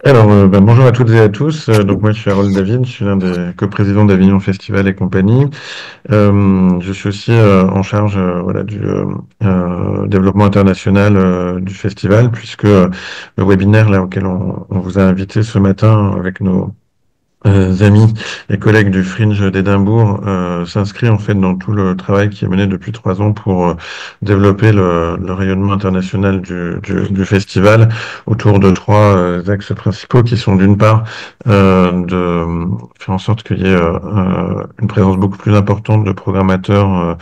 Bonjour à toutes et à tous. Donc moi, je suis Harold David, je suis l'un des coprésidents d'Avignon Festival et compagnie. Je suis aussi en charge voilà, du développement international du festival, puisque le webinaire là, auquel on vous a invité ce matin avec nos amis et collègues du Fringe d'Édimbourg s'inscrit en fait dans tout le travail qui est mené depuis 3 ans pour développer le rayonnement international du festival autour de trois axes principaux qui sont d'une part de faire en sorte qu'il y ait une présence beaucoup plus importante de programmateurs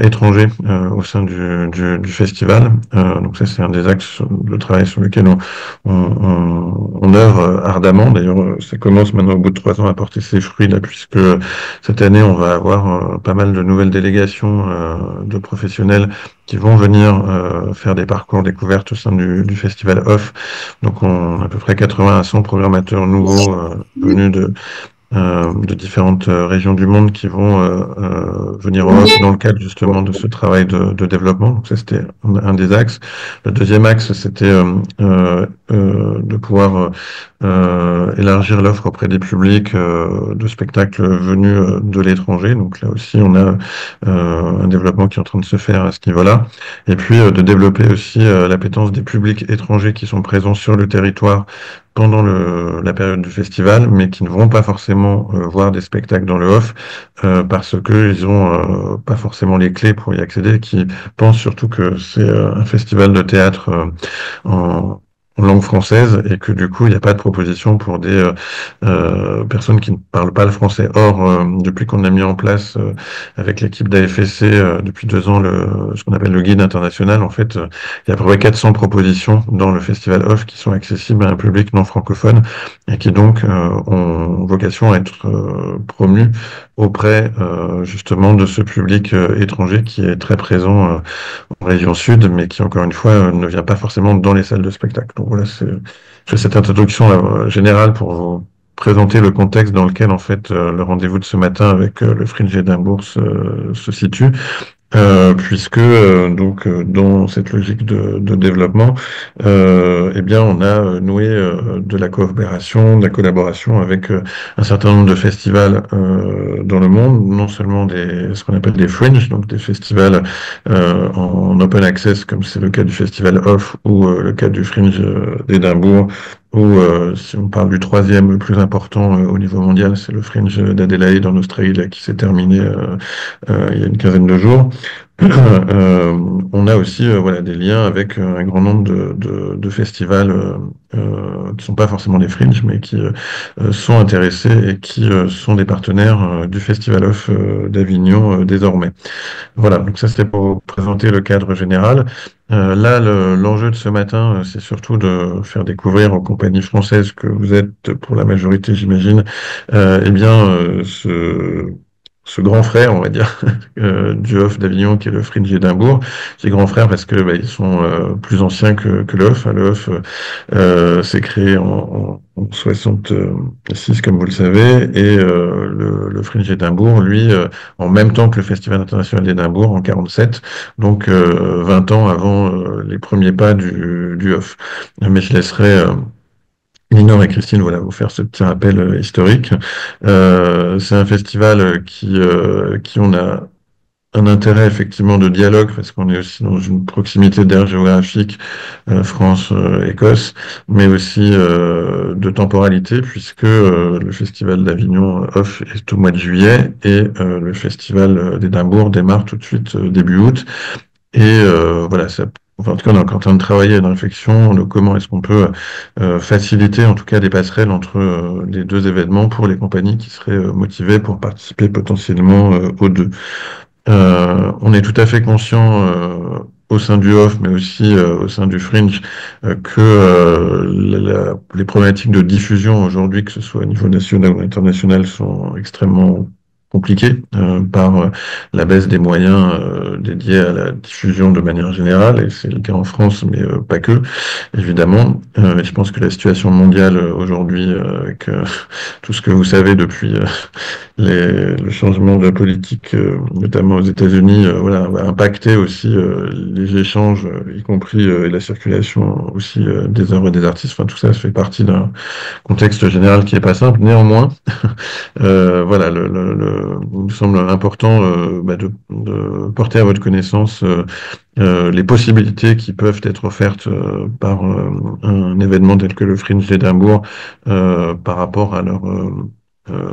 étrangers au sein du festival. Donc ça c'est un des axes de travail sur lequel on œuvre ardemment. D'ailleurs, ça commence maintenant au bout de 3 ans à porter ses fruits là, puisque cette année on va avoir pas mal de nouvelles délégations de professionnels qui vont venir faire des parcours découvertes au sein du festival Off. Donc on a à peu près 80 à 100 programmateurs nouveaux venus de différentes régions du monde qui vont venir en off dans le cadre justement de ce travail de développement. Donc ça, c'était un des axes. Le deuxième axe, c'était de pouvoir élargir l'offre auprès des publics de spectacles venus de l'étranger. Donc là aussi, on a un développement qui est en train de se faire à ce niveau-là. Et puis de développer aussi l'appétence des publics étrangers qui sont présents sur le territoire pendant la période du festival, mais qui ne vont pas forcément voir des spectacles dans le off parce que ils ont pas forcément les clés pour y accéder, qui pensent surtout que c'est un festival de théâtre en langue française et que du coup il n'y a pas de proposition pour des personnes qui ne parlent pas le français. Or, depuis qu'on a mis en place avec l'équipe d'AFSC depuis 2 ans ce qu'on appelle le guide international, en fait, il y a à peu près 400 propositions dans le festival Off qui sont accessibles à un public non francophone et qui donc ont vocation à être promues auprès justement de ce public étranger qui est très présent en région sud, mais qui encore une fois ne vient pas forcément dans les salles de spectacle. Donc voilà, je fais cette introduction générale pour vous présenter le contexte dans lequel en fait le rendez-vous de ce matin avec le Fringe d'Édimbourg se situe. Puisque dans cette logique de développement, eh bien on a noué de la coopération, de la collaboration avec un certain nombre de festivals dans le monde, non seulement ce qu'on appelle des fringe, donc des festivals en open access comme c'est le cas du festival Off ou le cas du Fringe d'Édimbourg. Ou si on parle du troisième le plus important au niveau mondial, c'est le Fringe d'Adélaïde en Australie là, qui s'est terminé il y a une quinzaine de jours. Euh, on a aussi voilà, des liens avec un grand nombre de festivals qui sont pas forcément des fringes, mais qui sont intéressés et qui sont des partenaires du Festival Off d'Avignon désormais. Voilà, donc ça c'était pour vous présenter le cadre général. Là, l'enjeu de ce matin, c'est surtout de faire découvrir aux compagnies françaises que vous êtes pour la majorité, j'imagine, eh bien, ce grand frère, on va dire, du Off d'Avignon, qui est le Fringe d'Édimbourg. C'est grand frère parce que ils sont plus anciens que le Off. Hein. Le Off s'est créé en 66, comme vous le savez, et le Fringe d'Édimbourg, lui, en même temps que le Festival international d'Édimbourg, en 47, donc 20 ans avant les premiers pas du Off. Mais je laisserai Ellinor et Christine, voilà, vous faire ce petit rappel historique. C'est un festival qui on a un intérêt effectivement de dialogue parce qu'on est aussi dans une proximité d'aire géographique France-Écosse, mais aussi de temporalité puisque le festival d'Avignon off est au mois de juillet et le festival d'Édimbourg démarre tout de suite début août. Et voilà, enfin, en tout cas, on est encore en train de travailler à une réflexion de comment est-ce qu'on peut faciliter en tout cas des passerelles entre les deux événements pour les compagnies qui seraient motivées pour participer potentiellement aux deux. On est tout à fait conscient au sein du Off, mais aussi au sein du Fringe, que les problématiques de diffusion aujourd'hui, que ce soit au niveau national ou international, sont extrêmement compliqué par la baisse des moyens dédiés à la diffusion de manière générale, et c'est le cas en France, mais pas que, évidemment. Et je pense que la situation mondiale aujourd'hui, avec tout ce que vous savez depuis le changement de la politique, notamment aux États-Unis, voilà, va impacter aussi les échanges, y compris et la circulation aussi des œuvres des artistes. Enfin, tout ça fait partie d'un contexte général qui est pas simple. Néanmoins, voilà, il me semble important de porter à votre connaissance les possibilités qui peuvent être offertes par un événement tel que le Fringe d'Édimbourg par rapport à leur euh,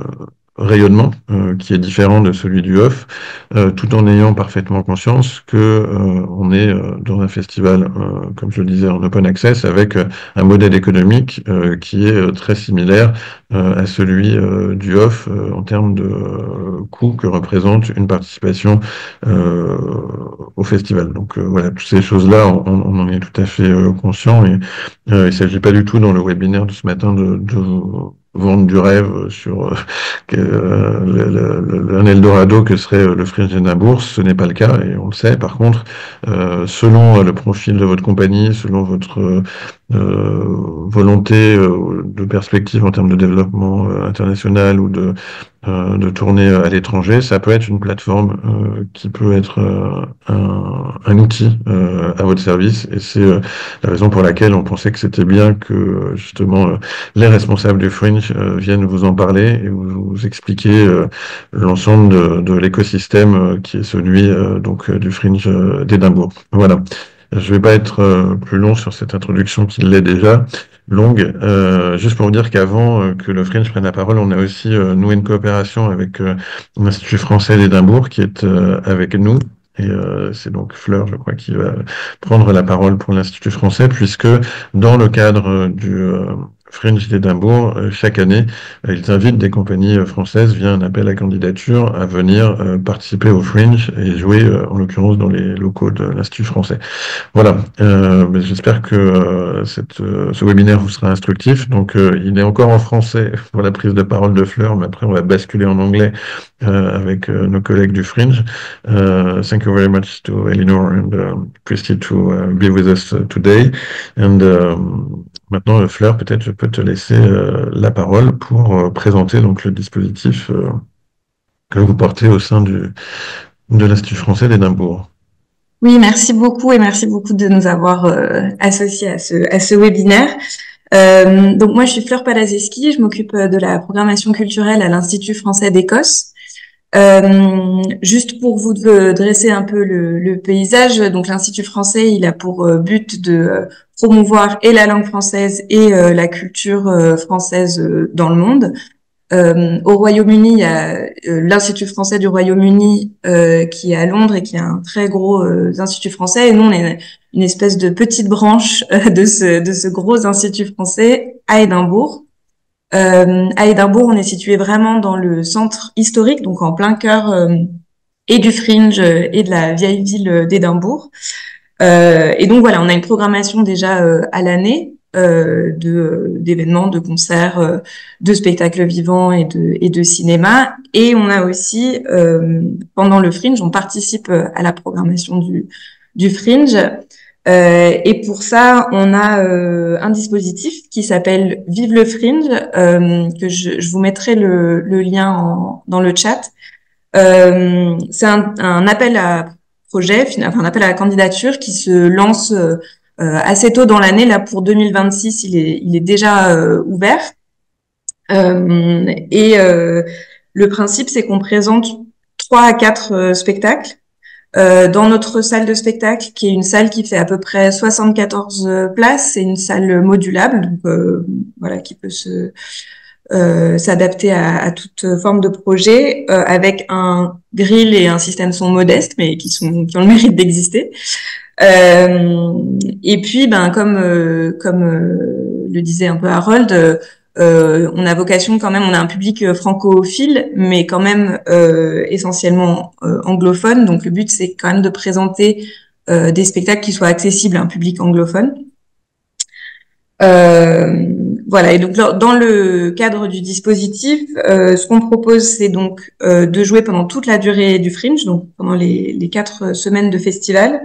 rayonnement qui est différent de celui du off, tout en ayant parfaitement conscience que on est dans un festival, comme je le disais, en open access, avec un modèle économique qui est très similaire à celui du off en termes de coût que représente une participation au festival. Donc voilà, toutes ces choses-là, on en est tout à fait conscient, et il ne s'agit pas du tout dans le webinaire de ce matin de vendre du rêve sur un Eldorado que serait le Fringe d'Édimbourg. Ce n'est pas le cas, et on le sait. Par contre, selon le profil de votre compagnie, selon votre volonté de perspective en termes de développement international ou de tournée à l'étranger, ça peut être une plateforme qui peut être un outil à votre service, et c'est la raison pour laquelle on pensait que c'était bien que justement les responsables du Fringe viennent vous en parler et vous expliquer l'ensemble de l'écosystème qui est celui du Fringe d'Édimbourg. Voilà. Je vais pas être plus long sur cette introduction qui l'est déjà longue. Juste pour vous dire qu'avant que le Fringe prenne la parole, on a aussi noué une coopération avec l'Institut français d'Édimbourg qui est avec nous. Et c'est donc Fleur, je crois, qui va prendre la parole pour l'Institut français, puisque dans le cadre du Fringe d'Édimbourg, chaque année, ils invitent des compagnies françaises via un appel à candidature à venir participer au Fringe et jouer, en l'occurrence, dans les locaux de l'Institut français. Voilà, j'espère que ce webinaire vous sera instructif. Donc, il est encore en français pour la prise de parole de Fleur, mais après, on va basculer en anglais avec nos collègues du Fringe. Thank you very much to Ellinor and Kirsty to be with us today. And maintenant, Fleur, peut-être je peux te laisser la parole pour présenter donc le dispositif que vous portez au sein de l'Institut français d'Édimbourg. Oui, merci beaucoup et merci beaucoup de nous avoir associés à ce webinaire. Donc moi, je suis Fleur Palazeski, je m'occupe de la programmation culturelle à l'Institut français d'Écosse. Juste pour vous dresser un peu le paysage, donc l'Institut français, il a pour but de promouvoir et la langue française et la culture française dans le monde. Au Royaume-Uni, il y a l'Institut français du Royaume-Uni qui est à Londres et qui a un très gros institut français. Et nous, on est une espèce de petite branche de ce gros institut français à Édimbourg. À Édimbourg, on est situé vraiment dans le centre historique, donc en plein cœur et du Fringe et de la vieille ville d'Édimbourg. Et donc voilà, on a une programmation déjà à l'année d'événements, de concerts, de spectacles vivants et de cinéma. Et on a aussi, pendant le Fringe, on participe à la programmation du Fringe. Et pour ça, on a un dispositif qui s'appelle Vive le Fringe, que je vous mettrai le lien dans le chat. C'est un appel à projet, enfin un appel à la candidature qui se lance assez tôt dans l'année. Là, pour 2026, il est déjà ouvert. Le principe, c'est qu'on présente 3 à 4 spectacles dans notre salle de spectacle, qui est une salle qui fait à peu près 74 places. C'est une salle modulable, donc voilà, qui peut s'adapter à toute forme de projet, avec un grill et un système son modeste, mais qui ont le mérite d'exister. Et puis, comme le disait un peu Harold, on a vocation quand même, on a un public francophile, mais quand même essentiellement anglophone. Donc le but, c'est quand même de présenter des spectacles qui soient accessibles à un public anglophone. Voilà. Et donc dans le cadre du dispositif, ce qu'on propose, c'est donc de jouer pendant toute la durée du Fringe, donc pendant les 4 semaines de festival.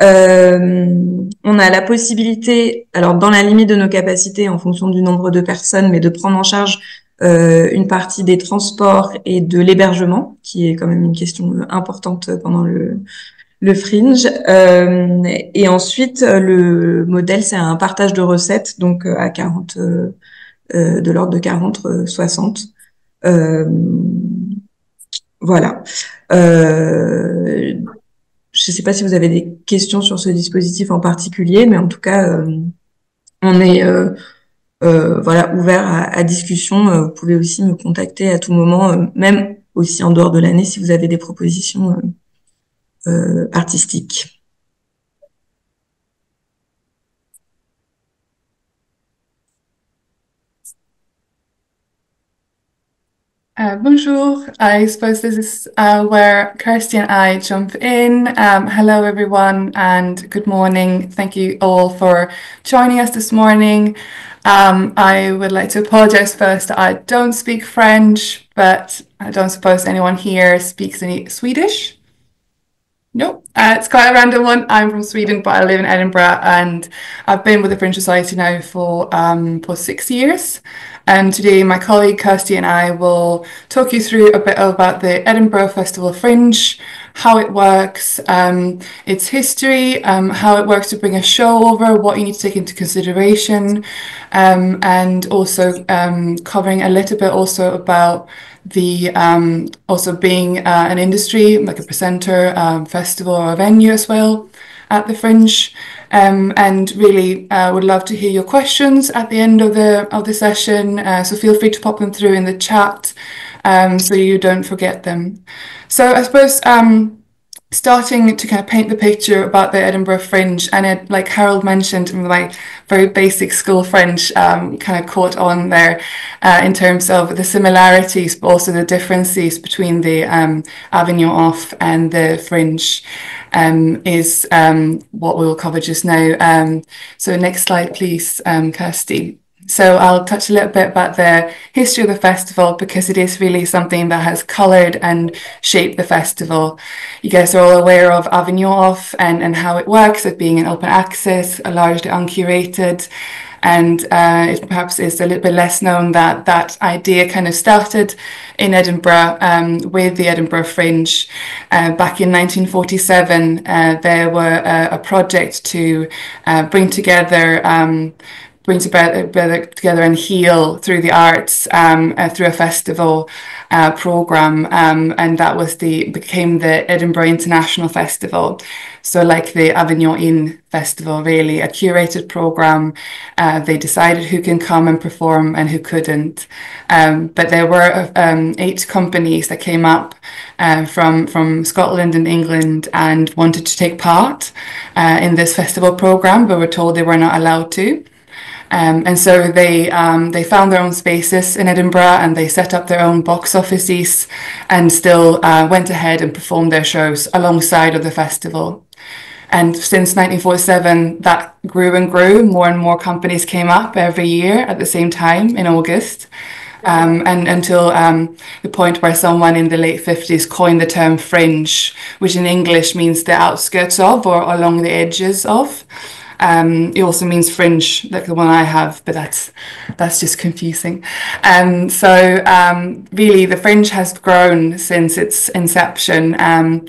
On a la possibilité, alors dans la limite de nos capacités, en fonction du nombre de personnes, mais de prendre en charge une partie des transports et de l'hébergement, qui est quand même une question importante pendant le Fringe. Et ensuite, le modèle, c'est un partage de recettes, donc à 40, de l'ordre de 40-60. Voilà. Je ne sais pas si vous avez des questions sur ce dispositif en particulier, mais en tout cas, on est voilà, ouvert à discussion. Vous pouvez aussi me contacter à tout moment, même aussi en dehors de l'année, si vous avez des propositions artistiques. Bonjour. I suppose this is where Kirsty and I jump in. Hello, everyone, and good morning. Thank you all for joining us this morning. I would like to apologize first that I don't speak French, but I don't suppose anyone here speaks any Swedish. Nope, it's quite a random one. I'm from Sweden, but I live in Edinburgh, and I've been with the Fringe Society now for 6 years. And today my colleague Kirsty and I will talk you through a bit about the Edinburgh Festival Fringe, how it works, its history, how it works to bring a show over, what you need to take into consideration, and also covering a little bit also about the also being an industry, like a presenter, festival or a venue as well at the Fringe. And really would love to hear your questions at the end of the session, so feel free to pop them through in the chat so you don't forget them. So I suppose starting to kind of paint the picture about the Edinburgh Fringe, and it, like Harold mentioned, my very basic school French kind of caught on there in terms of the similarities, but also the differences between the Avignon off and the Fringe is what we will cover just now. So next slide, please, Kirsty. So I'll touch a little bit about the history of the festival, because it is really something that has coloured and shaped the festival. You guys are all aware of Avignon off and how it works, it being an open access, largely uncurated. And it perhaps is a little bit less known that that idea kind of started in Edinburgh with the Edinburgh Fringe. Back in 1947, there were a project to bring together and heal through the arts through a festival program, and that became the Edinburgh International Festival. So like the Avignon Inn Festival, really a curated program. They decided who can come and perform and who couldn't. But there were 8 companies that came up from Scotland and England and wanted to take part in this festival program, but were told they were not allowed to. And so they found their own spaces in Edinburgh, and they set up their own box offices and still went ahead and performed their shows alongside of the festival. And since 1947, that grew and grew. More and more companies came up every year at the same time in August. And until the point where someone in the late 50s coined the term fringe, which in English means the outskirts of or along the edges of. It also means fringe, like the one I have, but that's just confusing. So really, the Fringe has grown since its inception, and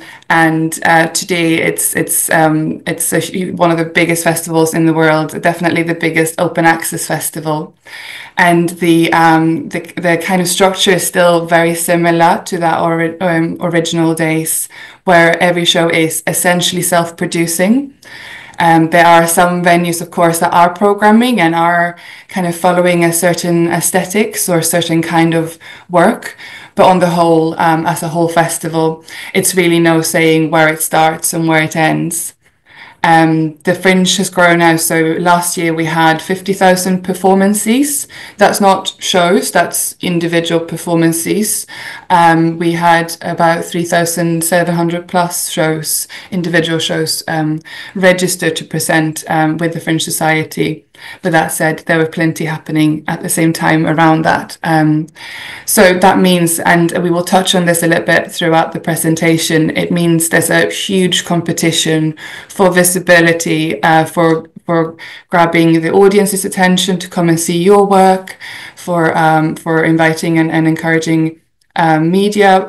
today it's one of the biggest festivals in the world, definitely the biggest open access festival. And the kind of structure is still very similar to that original days, where every show is essentially self-producing. There are some venues, of course, that are programming and are kind of following a certain aesthetics or a certain kind of work. But on the whole, as a whole festival, it's really no saying where it starts and where it ends. The Fringe has grown now. So last year we had 50,000 performances. That's not shows, that's individual performances. We had about 3,700 plus shows, individual shows, registered to present with the Fringe Society. But that said, there were plenty happening at the same time around that. So that means, and we will touch on this a little bit throughout the presentation, it means there's a huge competition for visibility, for grabbing the audience's attention to come and see your work, for inviting and encouraging media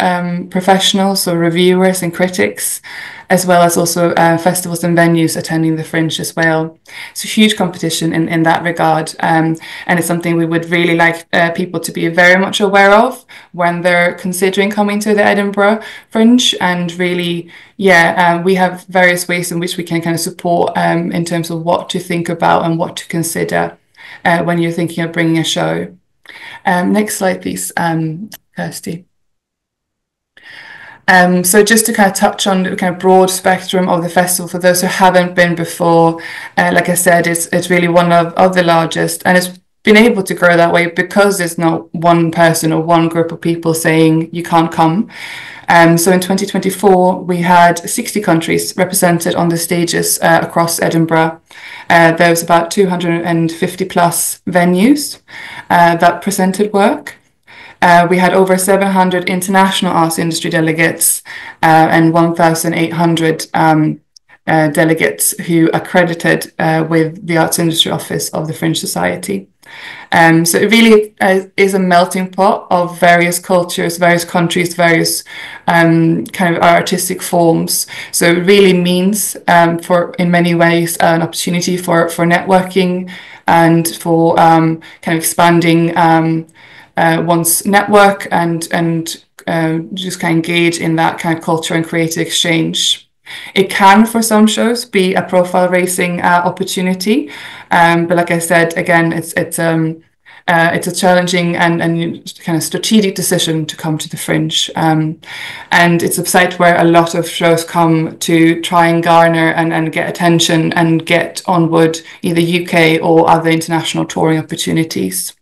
professionals, so reviewers and critics, as well as also festivals and venues attending the Fringe as well. It's a huge competition in that regard, and it's something we would really like people to be very much aware of when they're considering coming to the Edinburgh Fringe. And really, we have various ways in which we can kind of support in terms of what to think about and what to consider when you're thinking of bringing a show. Next slide, please, Kirsty. So just to kind of touch on the kind of broad spectrum of the festival for those who haven't been before, like I said, it's really one of the largest, and it's been able to grow that way because there's not one person or one group of people saying you can't come. So in 2024, we had 60 countries represented on the stages across Edinburgh. There was about 250 plus venues that presented work. We had over 700 international arts industry delegates and 1,800 delegates who accredited with the Arts Industry Office of the Fringe Society. So it really is a melting pot of various cultures, various countries, various kind of artistic forms. So it really means, in many ways, an opportunity for networking and for kind of expanding one's network and just kind of engage in that kind of culture and creative exchange. It can, for some shows, be a profile raising opportunity, but like I said, again, it's a challenging and kind of strategic decision to come to the Fringe, and it's a site where a lot of shows come to try and garner and get attention and get onward either UK or other international touring opportunities.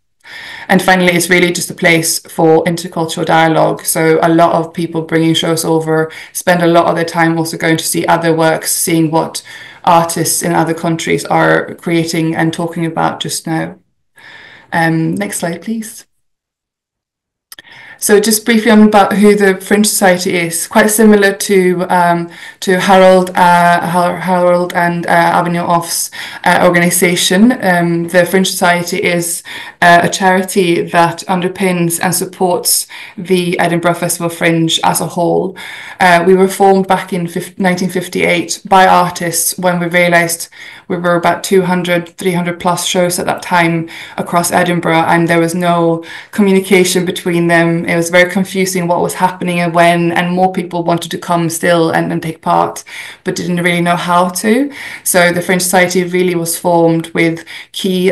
And finally, it's really just a place for intercultural dialogue. So a lot of people bringing shows over spend a lot of their time also going to see other works, seeing what artists in other countries are creating and talking about just now. Next slide, please. So just briefly on about who the Fringe Society is, quite similar to Harold and Avignon Off's organisation. The Fringe Society is a charity that underpins and supports the Edinburgh Festival Fringe as a whole. We were formed back in 1958 by artists when we realised we were about 200, 300 plus shows at that time across Edinburgh, and there was no communication between them. It was very confusing what was happening and when, and more people wanted to come still and take part, but didn't really know how to. So the Fringe Society really was formed with key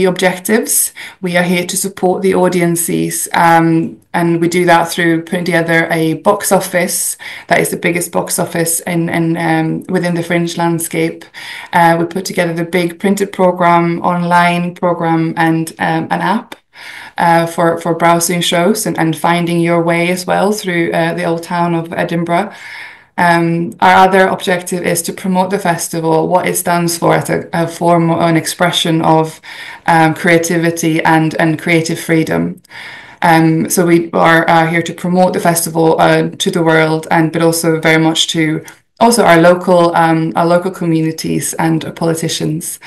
objectives. We are here to support the audiences, and we do that through putting together a box office that is the biggest box office within the Fringe landscape. We put together the big printed program, online program, and an app for browsing shows and finding your way as well through the old town of Edinburgh. Our other objective is to promote the festival, what it stands for as a form or an expression of creativity and creative freedom. So we are here to promote the festival to the world, but also very much to also our local communities and politicians.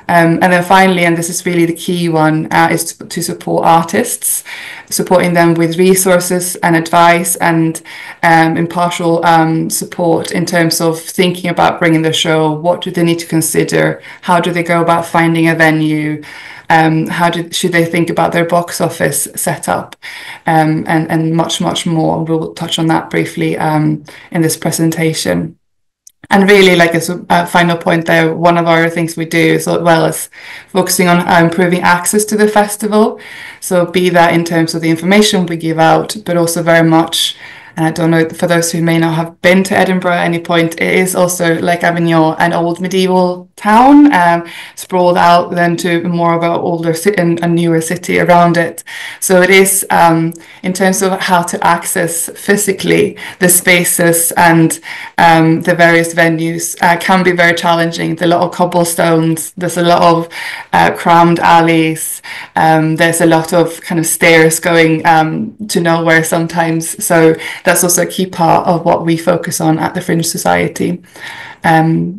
And then finally, and this is really the key one, is to support artists, supporting them with resources and advice and impartial support in terms of thinking about bringing the show. What do they need to consider? How do they go about finding a venue? Should they think about their box office setup? And much, much more. We'll touch on that briefly in this presentation. And really, like as a final point there, one of our things we do as well as focusing on improving access to the festival. So be that in terms of the information we give out, but also very much And I don't know, for those who may not have been to Edinburgh at any point, it is also, like Avignon, an old medieval town, sprawled out then to more of an older and a newer city around it. So it is, in terms of how to access physically the spaces and the various venues, can be very challenging. The little cobblestones, there's a lot of crammed alleys, there's a lot of kind of stairs going to nowhere sometimes. So that's also a key part of what we focus on at the Fringe Society. I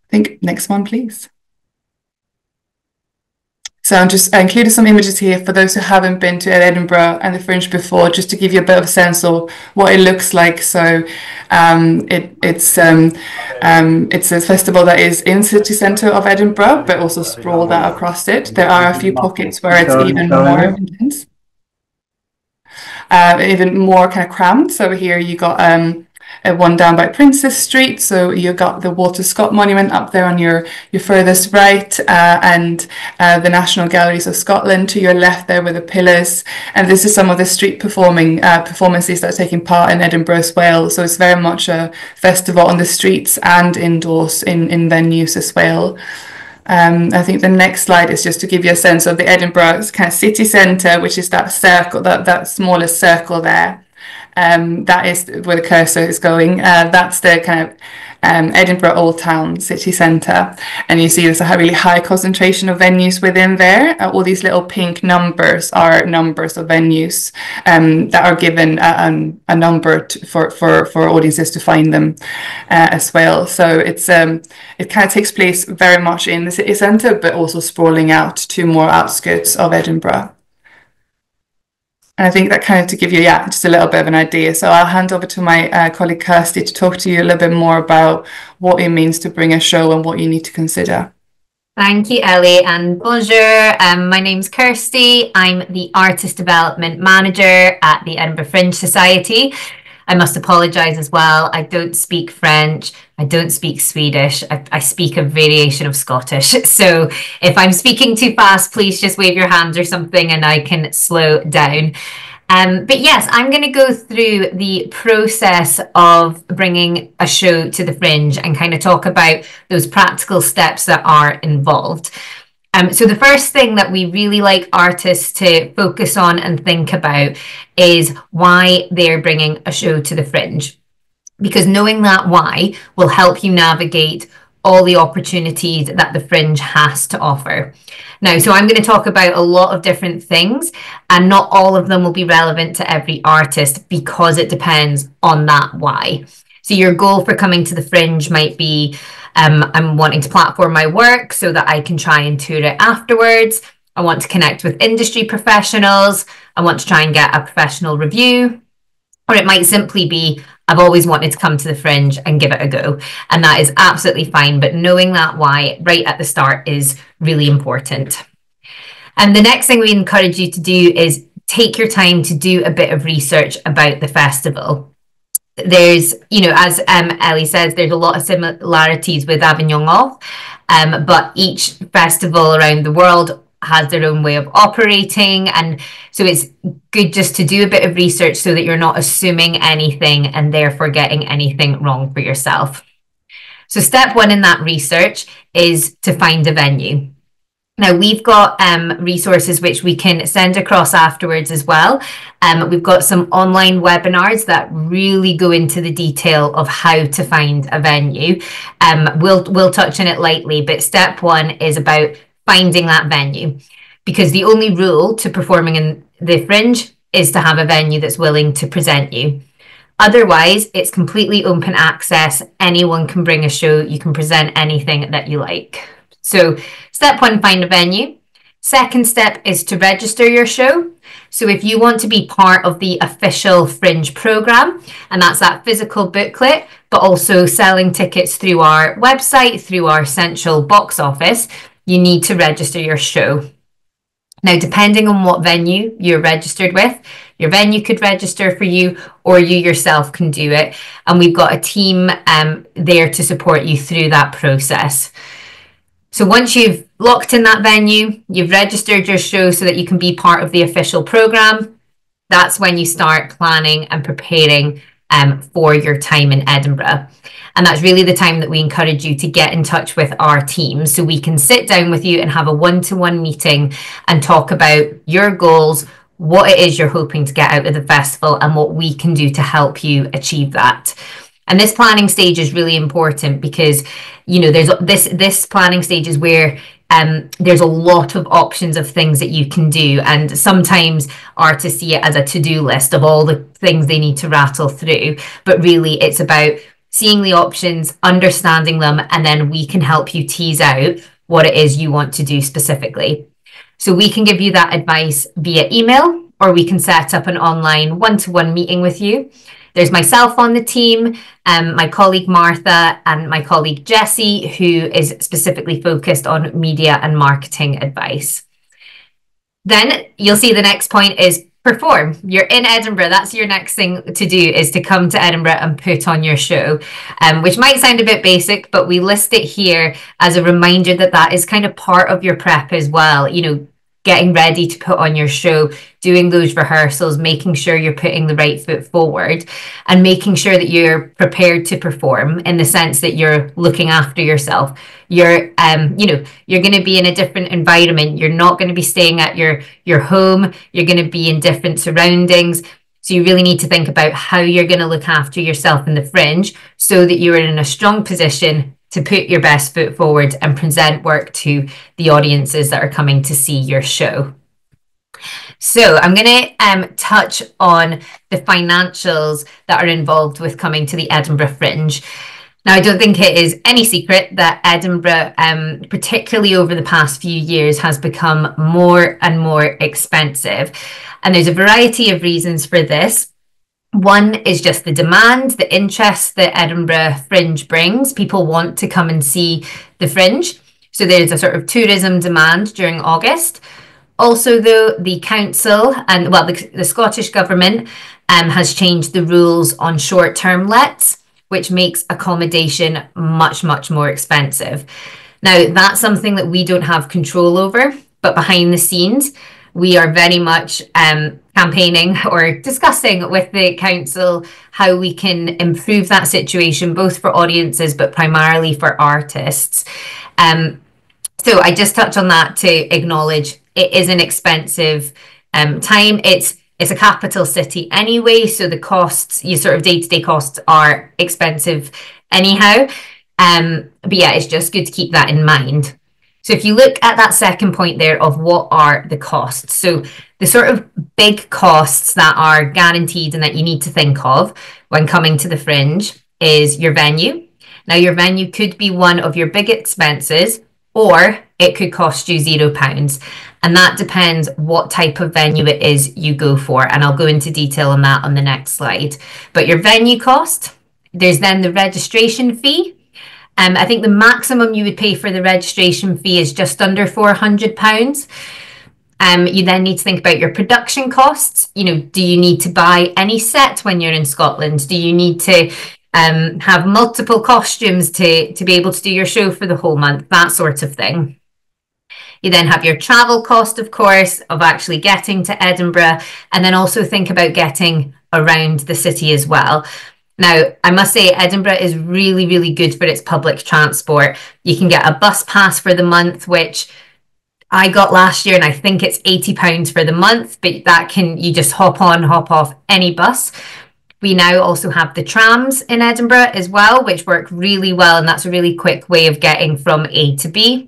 think next one, please. So I'm just included some images here for those who haven't been to Edinburgh and the Fringe before, just to give you a bit of a sense of what it looks like. So it's a festival that is in city centre of Edinburgh, but also sprawled out across it. There are a few pockets where it's even more intense, even more kind of crammed. So here you got one down by Princess Street. So you got the Walter Scott Monument up there on your furthest right, and the National Galleries of Scotland to your left there with the pillars. And this is some of the street performances that are taking part in Edinburgh as well. So it's very much a festival on the streets and indoors in venues as well. I think the next slide is just to give you a sense of the Edinburgh kind of city centre, which is that circle, that smallest circle there. That is where the cursor is going. That's the kind of Edinburgh Old Town city centre, and you see there's a really high concentration of venues within there. All these little pink numbers are numbers of venues that are given a number for audiences to find them as well. So it's it kind of takes place very much in the city centre, but also sprawling out to more outskirts of Edinburgh. And I think that kind of to give you, just a little bit of an idea. So I'll hand over to my colleague Kirsty to talk to you a little bit more about what it means to bring a show and what you need to consider. Thank you, Ellie, and bonjour. My name's Kirsty. I'm the Artist Development Manager at the Edinburgh Fringe Society. I must apologise as well. I don't speak French. I don't speak Swedish. I speak a variation of Scottish. So if I'm speaking too fast, please just wave your hands or something and I can slow down. But yes, I'm going to go through the process of bringing a show to the Fringe and kind of talk about those practical steps that are involved. So the first thing that we really like artists to focus on and think about is why they're bringing a show to the Fringe. Because knowing that why will help you navigate all the opportunities that the Fringe has to offer. Now, so I'm going to talk about a lot of different things, and not all of them will be relevant to every artist because it depends on that why. So your goal for coming to the Fringe might be, I'm wanting to platform my work so that I can try and tour it afterwards. I want to connect with industry professionals. I want to try and get a professional review. Or it might simply be, I've always wanted to come to the Fringe and give it a go. And that is absolutely fine. But knowing that why right at the start is really important. And the next thing we encourage you to do is take your time to do a bit of research about the festival. There's, as Ellie says, there's a lot of similarities with Avignon Off, but each festival around the world has their own way of operating, and so it's good just to do a bit of research so that you're not assuming anything and therefore getting anything wrong for yourself. So step one in that research is to find a venue. Now, we've got resources which we can send across afterwards as well. We've got some online webinars that really go into the detail of how to find a venue. We'll touch on it lightly, but step one is about finding that venue, because the only rule to performing in the Fringe is to have a venue that's willing to present you. Otherwise, it's completely open access. Anyone can bring a show. You can present anything that you like. So step one, find a venue. Second step is to register your show. So if you want to be part of the official Fringe programme, and that's that physical booklet, but also selling tickets through our website, through our central box office, you need to register your show. Now, depending on what venue you're registered with, your venue could register for you or you yourself can do it. And we've got a team there to support you through that process. So once you've locked in that venue, you've registered your show so that you can be part of the official programme, that's when you start planning and preparing for your time in Edinburgh. And that's really the time that we encourage you to get in touch with our team so we can sit down with you and have a one-to-one meeting and talk about your goals, what it is you're hoping to get out of the festival, and what we can do to help you achieve that. And this planning stage is really important because, you know, there's this planning stage is where there's a lot of options of things that you can do. And sometimes artists see it as a to-do list of all the things they need to rattle through. But really, it's about seeing the options, understanding them, and then we can help you tease out what it is you want to do specifically. So we can give you that advice via email, or we can set up an online one-to-one meeting with you. There's myself on the team, my colleague Martha, and my colleague Jessie, who is specifically focused on media and marketing advice. Then you'll see the next point is perform. You're in Edinburgh. That's your next thing to do, is to come to Edinburgh and put on your show, which might sound a bit basic, but we list it here as a reminder that that is kind of part of your prep as well. You know, getting ready to put on your show, doing those rehearsals, making sure you're putting the right foot forward, and making sure that you're prepared to perform in the sense that you're looking after yourself. You're, you know, you're going to be in a different environment. You're not going to be staying at your home. You're going to be in different surroundings. So you really need to think about how you're going to look after yourself in the Fringe so that you're in a strong position to put your best foot forward and present work to the audiences that are coming to see your show. So I'm going to touch on the financials that are involved with coming to the Edinburgh Fringe. Now, I don't think it is any secret that Edinburgh, particularly over the past few years, has become more and more expensive. And there's a variety of reasons for this. One is just the demand, the interest that Edinburgh Fringe brings. People want to come and see the Fringe. So there's a sort of tourism demand during August. Also, though, the council and, well, the Scottish government has changed the rules on short-term lets, which makes accommodation much, much more expensive. Now, that's something that we don't have control over, but behind the scenes, we are very much campaigning or discussing with the council how we can improve that situation, both for audiences, but primarily for artists. So I just touch on that to acknowledge it is an expensive time. It's a capital city anyway, so the costs, your sort of day-to-day costs are expensive anyhow. But yeah, it's just good to keep that in mind. So if you look at that second point there of what are the costs, so the sort of big costs that are guaranteed and that you need to think of when coming to the Fringe is your venue. Now, your venue could be one of your big expenses, or it could cost you £0. And that depends what type of venue it is you go for. And I'll go into detail on that on the next slide. But your venue cost, there's then the registration fee. I think the maximum you would pay for the registration fee is just under £400. You then need to think about your production costs. You know, do you need to buy any set when you're in Scotland? Do you need to have multiple costumes to be able to do your show for the whole month? That sort of thing. You then have your travel cost, of course, of actually getting to Edinburgh, and then also think about getting around the city as well. Now, I must say Edinburgh is really, really good for its public transport. You can get a bus pass for the month, which I got last year, and I think it's £80 for the month, but that you just hop on, hop off any bus. We now also have the trams in Edinburgh as well, which work really well, and that's a really quick way of getting from A to B.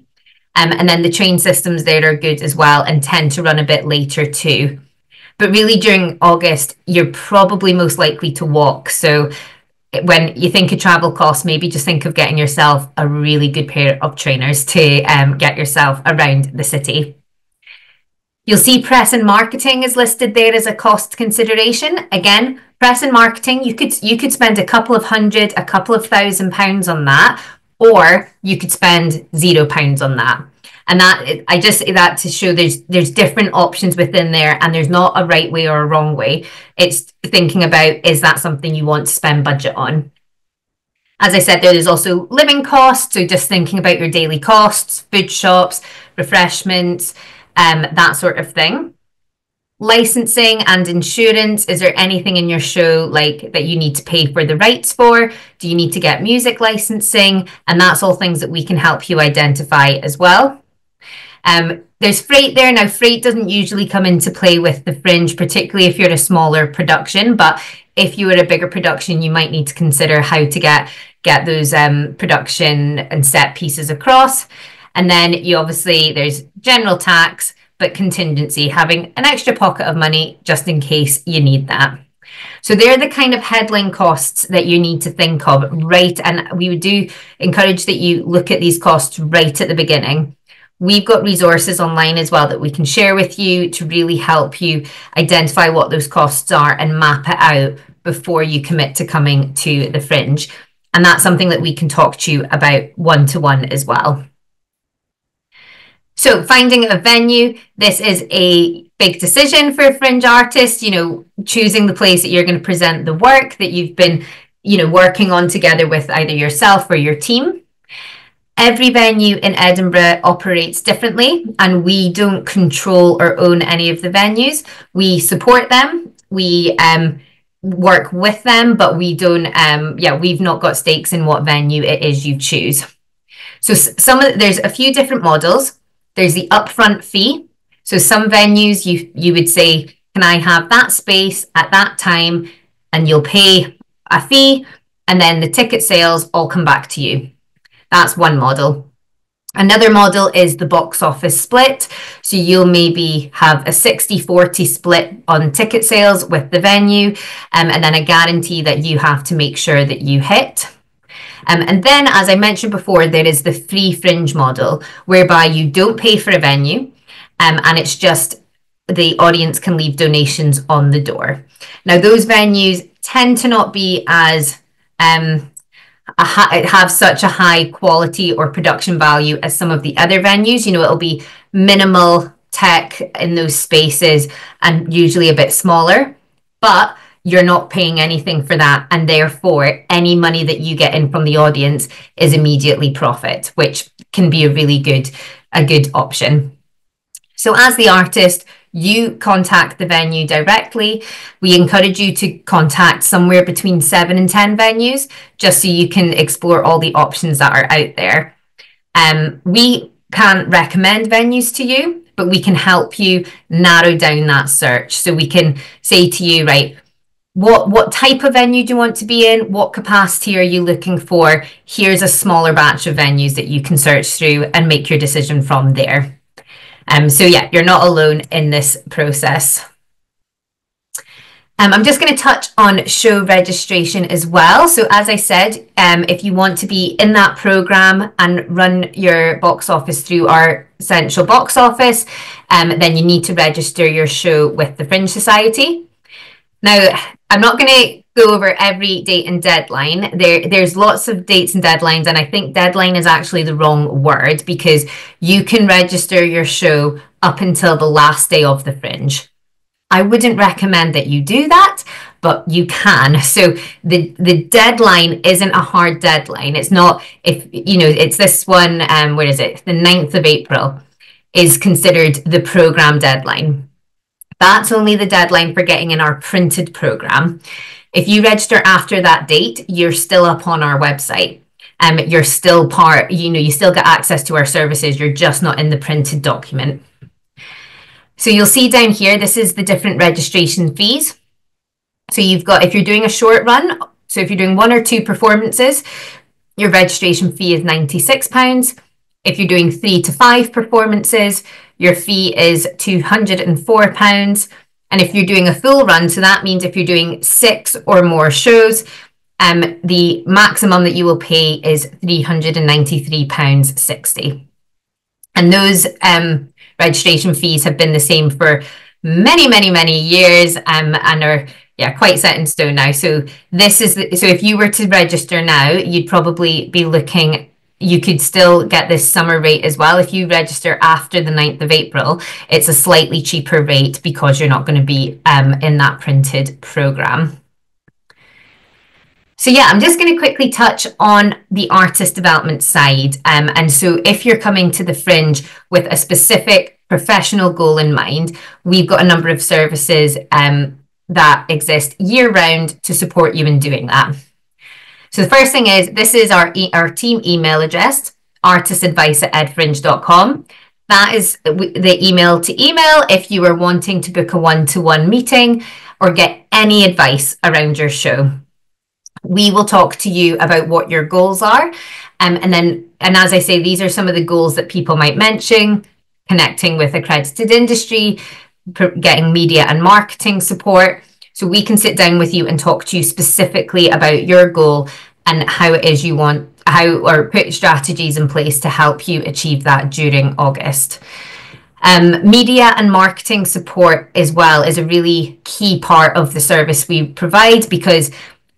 And then the train systems there are good as well and tend to run a bit later too. But really during August, you're probably most likely to walk. So when you think of travel costs, maybe just think of getting yourself a really good pair of trainers to get yourself around the city. You'll see press and marketing is listed there as a cost consideration. Again, press and marketing, you could spend a couple of hundred, a couple of £1,000 on that, or you could spend £0 on that. And that, I just say that to show there's different options within there, and there's not a right way or a wrong way. It's thinking about, is that something you want to spend budget on? As I said, there's also living costs, so just thinking about your daily costs, food shops, refreshments, that sort of thing. Licensing and insurance. Is there anything in your show like that you need to pay for the rights for? Do you need to get music licensing? And that's all things that we can help you identify as well. There's freight there. Now, freight doesn't usually come into play with the Fringe, particularly if you're a smaller production. But if you were a bigger production, you might need to consider how to get those production and set pieces across. And then you obviously, there's general tax, but contingency, having an extra pocket of money just in case you need that. So they're the kind of headline costs that you need to think of, right? And we do encourage that you look at these costs right at the beginning. We've got resources online as well that we can share with you to really help you identify what those costs are and map it out before you commit to coming to the Fringe. And that's something that we can talk to you about one-to-one as well. So finding a venue, this is a big decision for a Fringe artist, you know, choosing the place that you're going to present the work that you've been, you know, working on together with either yourself or your team. Every venue in Edinburgh operates differently, and we don't control or own any of the venues. We support them, we work with them, but we don't, we've not got stakes in what venue it is you choose. So there's a few different models. There's the upfront fee. So some venues you would say, can I have that space at that time? And you'll pay a fee, and then the ticket sales all come back to you. That's one model. Another model is the box office split. So you'll maybe have a 60-40 split on ticket sales with the venue, and then a guarantee that you have to make sure that you hit. And then, as I mentioned before, there is the free Fringe model, whereby you don't pay for a venue, and it's just the audience can leave donations on the door. Now, those venues tend to not be as have such a high quality or production value as some of the other venues. You know, it'll be minimal tech in those spaces and usually a bit smaller, but you're not paying anything for that, and therefore any money that you get in from the audience is immediately profit, which can be a really good option. So as the artist, you contact the venue directly. We encourage you to contact somewhere between 7 and 10 venues, just so you can explore all the options that are out there. We can't recommend venues to you, but we can help you narrow down that search. So we can say to you, right, what type of venue do you want to be in? What capacity are you looking for? Here's a smaller batch of venues that you can search through and make your decision from there. So yeah, you're not alone in this process. I'm just going to touch on show registration as well. So as I said, if you want to be in that programme and run your box office through our central box office, then you need to register your show with the Fringe Society. Now, I'm not going to go over every date and deadline. There's lots of dates and deadlines, and I think deadline is actually the wrong word, because you can register your show up until the last day of the Fringe. I wouldn't recommend that you do that, but you can. So the deadline isn't a hard deadline. It's not, if you know, it's this one, where is it? The 9th of April is considered the programme deadline. That's only the deadline for getting in our printed programme. If you register after that date, you're still up on our website. You're still part, you know, you still get access to our services. You're just not in the printed document. So you'll see down here, this is the different registration fees. So you've got, if you're doing a short run, so if you're doing 1 or 2 performances, your registration fee is £96. If you're doing 3 to 5 performances, your fee is £204. And if you're doing a full run, so that means if you're doing 6 or more shows, the maximum that you will pay is £393.60. And those registration fees have been the same for many, many, many years, and are quite set in stone now. So this is so if you were to register now, you'd probably be looking. You could still get this summer rate as well. If you register after the 9th of April, it's a slightly cheaper rate because you're not going to be in that printed programme. So yeah, I'm just going to quickly touch on the artist development side. And so if you're coming to the Fringe with a specific professional goal in mind, we've got a number of services that exist year-round to support you in doing that. So the first thing is, this is our team email address, artistadvice@edfringe.com. That is the email to email if you are wanting to book a one-to-one meeting or get any advice around your show. We will talk to you about what your goals are. And as I say, these are some of the goals that people might mention: connecting with accredited industry, getting media and marketing support. So we can sit down with you and talk to you specifically about your goal and how it is you want, or put strategies in place to help you achieve that during August. Media and marketing support as well is a really key part of the service we provide, because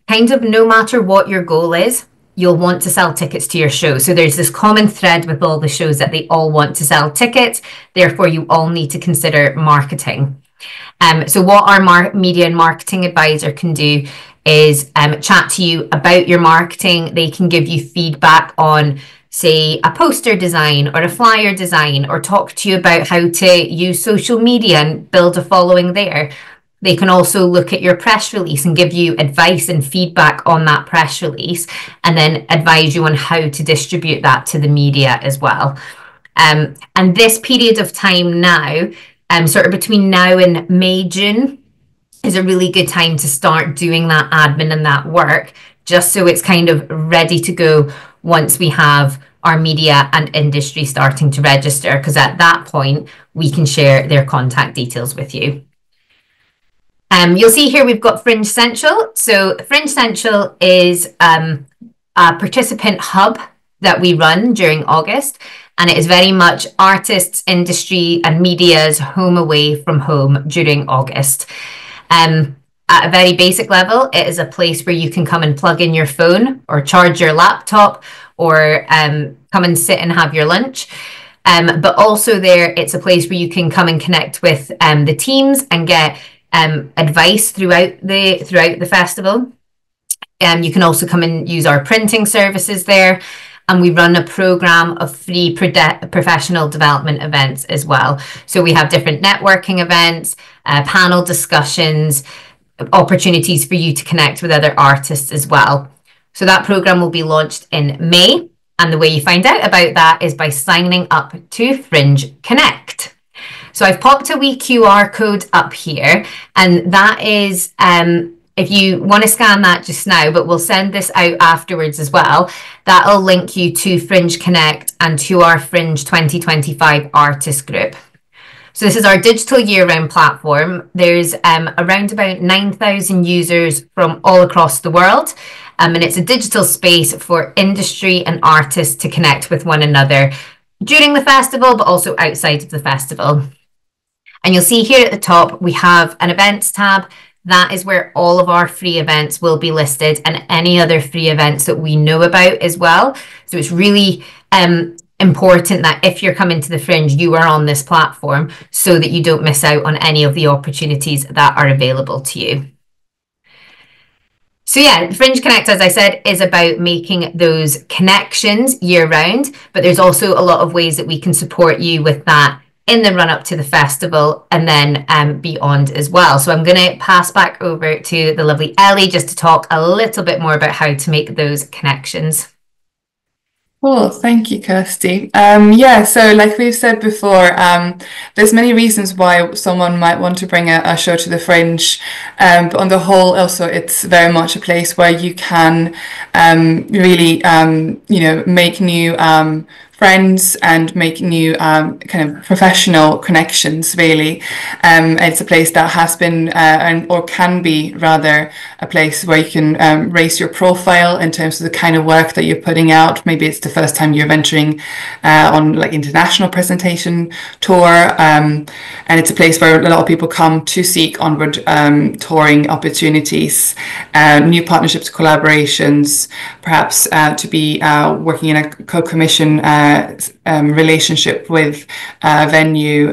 kind of no matter what your goal is, you'll want to sell tickets to your show. So there's this common thread with all the shows that they all want to sell tickets. Therefore, you all need to consider marketing. So what our media and marketing advisor can do is chat to you about your marketing. They can give you feedback on, say, a poster design or a flyer design, or talk to you about how to use social media and build a following there. They can also look at your press release and give you advice and feedback on that press release, and then advise you on how to distribute that to the media as well. And this period of time now, sort of between now and May, June, is a really good time to start doing that admin and that work, just so it's kind of ready to go once we have our media and industry starting to register, because at that point we can share their contact details with you. You'll see here we've got Fringe Central. So Fringe Central is a participant hub that we run during August, and it is very much artists, industry and media's home away from home during August. At a very basic level, it is a place where you can come and plug in your phone or charge your laptop, or come and sit and have your lunch. But also there, it's a place where you can come and connect with the teams and get advice throughout the festival. You can also come and use our printing services there. And we run a program of free professional development events as well. So we have different networking events, panel discussions, opportunities for you to connect with other artists as well. So that program will be launched in May. And the way you find out about that is by signing up to Fringe Connect. So I've popped a wee QR code up here, and that is, if you want to scan that just now, but we'll send this out afterwards as well, that'll link you to Fringe Connect and to our Fringe 2025 artist group. So this is our digital year-round platform. There's around about 9,000 users from all across the world. And it's a digital space for industry and artists to connect with one another during the festival, but also outside of the festival. And you'll see here at the top, we have an events tab. That is where all of our free events will be listed, and any other free events that we know about as well. So it's really important that if you're coming to the Fringe, you are on this platform so that you don't miss out on any of the opportunities that are available to you. So yeah, Fringe Connect, as I said, is about making those connections year round, but there's also a lot of ways that we can support you with that in the run up to the festival and then beyond as well. So I'm going to pass back over to the lovely Ellie just to talk a little bit more about how to make those connections. Cool, thank you, Kirsty. Yeah, so like we've said before, there's many reasons why someone might want to bring a show to the Fringe, but on the whole, also it's very much a place where you can really, make new friends and make new kind of professional connections, really. It's a place that has been or can be rather a place where you can raise your profile in terms of the kind of work that you're putting out. Maybe it's the first time you're venturing on like international presentation tour, and it's a place where a lot of people come to seek onward touring opportunities, new partnerships, collaborations, perhaps to be working in a co-commission relationship with a venue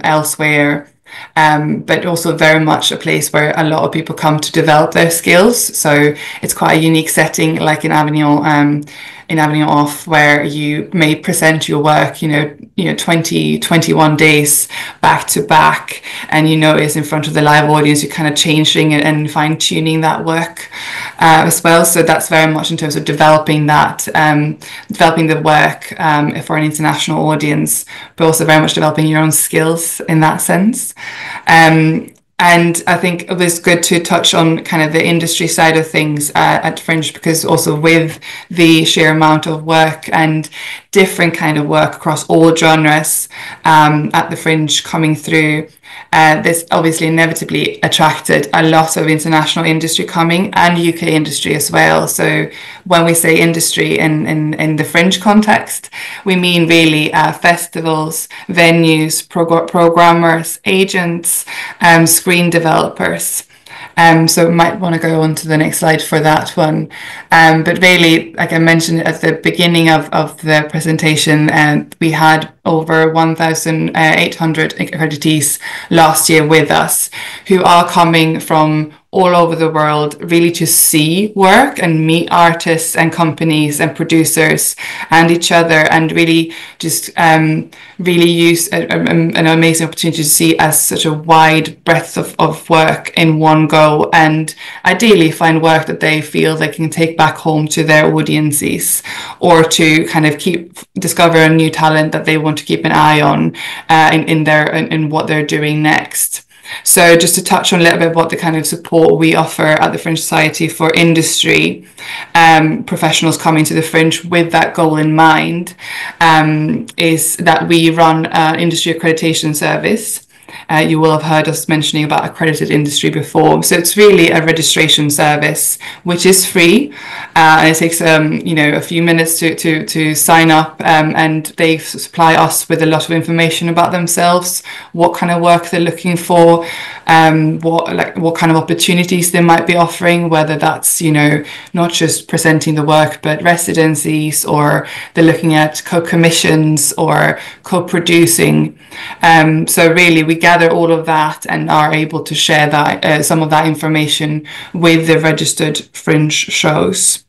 elsewhere, but also very much a place where a lot of people come to develop their skills. So it's quite a unique setting, like in Avignon. in Avignon off, where you may present your work, 20, 21 days back to back, and is in front of the live audience, you're kind of changing it and fine tuning that work as well. So that's very much in terms of developing the work for an international audience, but also very much developing your own skills in that sense. And I think it was good to touch on kind of the industry side of things at Fringe, because also with the sheer amount of work and different kind of work across all genres at the Fringe coming through, this obviously inevitably attracted a lot of international industry coming, and UK industry as well. So when we say industry in the Fringe context, we mean really festivals, venues, programmers, agents, screen developers. So we might want to go on to the next slide for that one. But really, like I mentioned at the beginning of the presentation, we had over 1,800 accreditees last year with us, who are coming from all over the world, really to see work and meet artists and companies and producers and each other, and really just really use an amazing opportunity to see as such a wide breadth of work in one go, and ideally find work that they feel they can take back home to their audiences, or to kind of discover a new talent that they want to keep an eye on in what they're doing next. So just to touch on a little bit what the kind of support we offer at the Fringe Society for industry professionals coming to the Fringe with that goal in mind, is that we run an industry accreditation service. You will have heard us mentioning about accredited industry before. So it's really a registration service, which is free. And it takes a few minutes to sign up, and they supply us with a lot of information about themselves, what kind of work they're looking for, what kind of opportunities they might be offering, whether that's not just presenting the work, but residencies, or they're looking at co-commissions or co-producing. So really we gather all of that and are able to share that some of that information with the registered Fringe shows.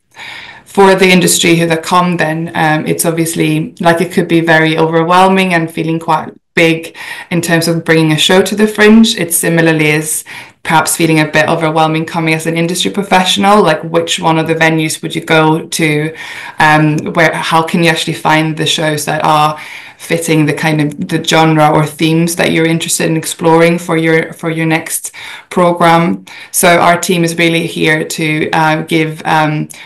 For the industry that come then, it's obviously it could be very overwhelming and feeling quite big in terms of bringing a show to the Fringe. It similarly is perhaps feeling a bit overwhelming coming as an industry professional, like which one of the venues would you go to, how can you actually find the shows that are fitting the kind of the genre or themes that you're interested in exploring for your next program. So our team is really here to give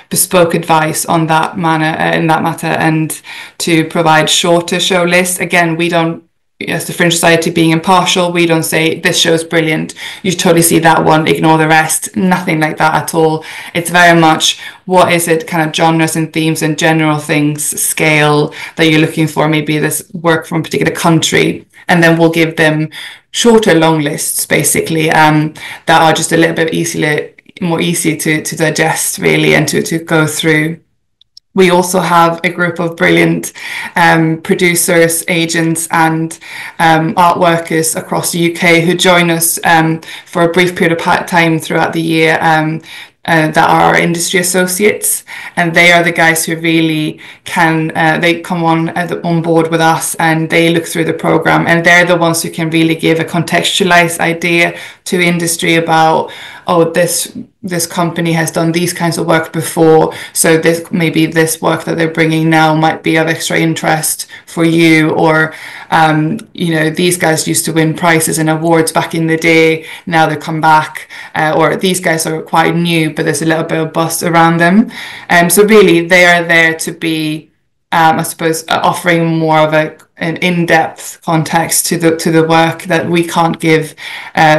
bespoke advice on that matter and to provide shorter show lists. Again, we don't, as the Fringe Society being impartial, we don't say this show's brilliant, you totally see that one, ignore the rest. Nothing like that at all. It's very much what is it kind of genres and themes and general things, scale that you're looking for, maybe this work from a particular country, and then we'll give them shorter long lists basically that are just a little bit more easy to digest really, and to go through. We also have a group of brilliant producers, agents and art workers across the UK who join us for a brief period of time throughout the year, that are our industry associates, and they are the guys who really can they come on board with us, and they look through the program, and they're the ones who can really give a contextualized idea to industry about, this company has done these kinds of work before, so this work that they're bringing now might be of extra interest for you, or these guys used to win prizes and awards back in the day, now they come back, or these guys are quite new but there's a little bit of buzz around them, so really they are there to be I suppose offering more of an in-depth context to the work that we can't give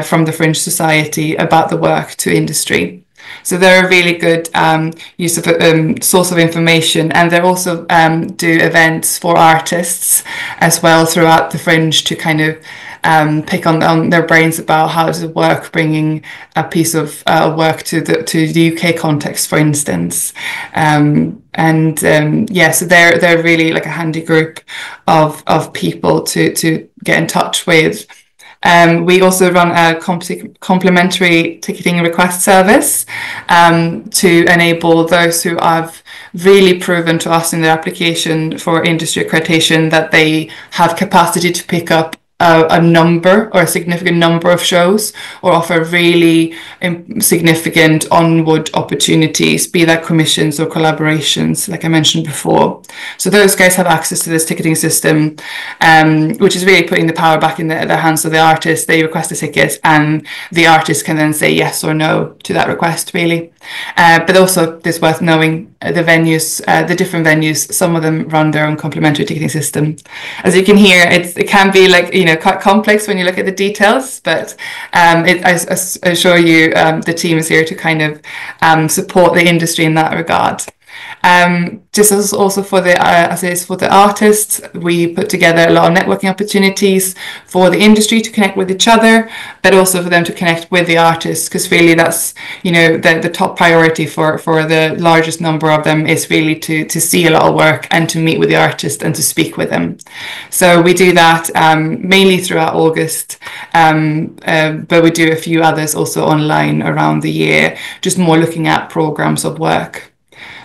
from the Fringe Society about the work to industry. So they're a really good use of source of information, and they also do events for artists as well throughout the Fringe to kind of pick on their brains about how does it work bringing a piece of work to the UK context, for instance. So they're really like a handy group of people to get in touch with. We also run a complimentary ticketing request service to enable those who have really proven to us in their application for industry accreditation that they have capacity to pick up a number or a significant number of shows, or offer really significant onward opportunities, be that commissions or collaborations, like I mentioned before. So those guys have access to this ticketing system, which is really putting the power back in the hands of the artist. They request a ticket and the artist can then say yes or no to that request, really. But also it's worth knowing the venues, the different venues, some of them run their own complementary ticketing system. As you can hear, it can be like, quite complex when you look at the details, but I assure you the team is here to kind of support the industry in that regard. Just as also for the for the artists, we put together a lot of networking opportunities for the industry to connect with each other, but also for them to connect with the artists, because really that's the top priority for the largest number of them is really to see a lot of work and to meet with the artist and to speak with them. So we do that mainly throughout August, but we do a few others also online around the year, just more looking at programs of work.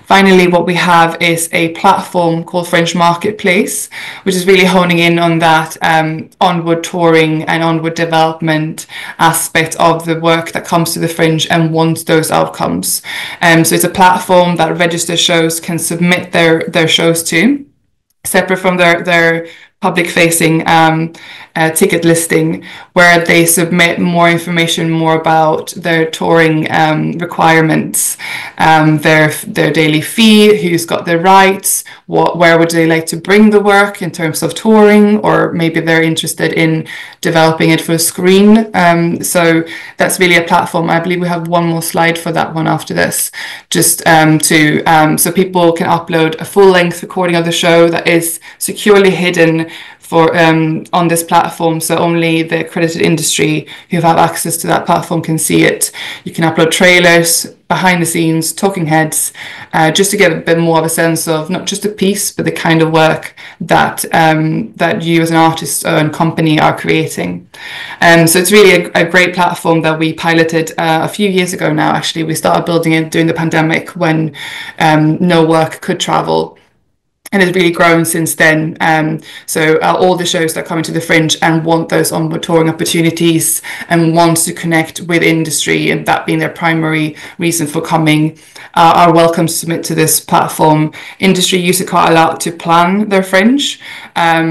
Finally, what we have is a platform called Fringe Marketplace, which is really honing in on that onward touring and onward development aspect of the work that comes to the Fringe and wants those outcomes. So it's a platform that registered shows can submit their shows to, separate from their public-facing ticket listing, where they submit more information more about their touring requirements, their daily fee, who's got the rights, where would they like to bring the work in terms of touring, or maybe they're interested in developing it for a screen. So that's really a platform. I believe we have one more slide for that one after this, just so people can upload a full-length recording of the show that is securely hidden for on this platform, so only the accredited industry who have access to that platform can see it. You can upload trailers, behind the scenes, talking heads, just to get a bit more of a sense of not just a piece, but the kind of work that that you as an artist and company are creating. So it's really a great platform that we piloted a few years ago now. Actually, we started building it during the pandemic when no work could travel. And it's really grown since then. So all the shows that come into the Fringe and want those onward touring opportunities and want to connect with industry, and that being their primary reason for coming, are welcome to submit to this platform. Industry use it quite a lot to plan their Fringe,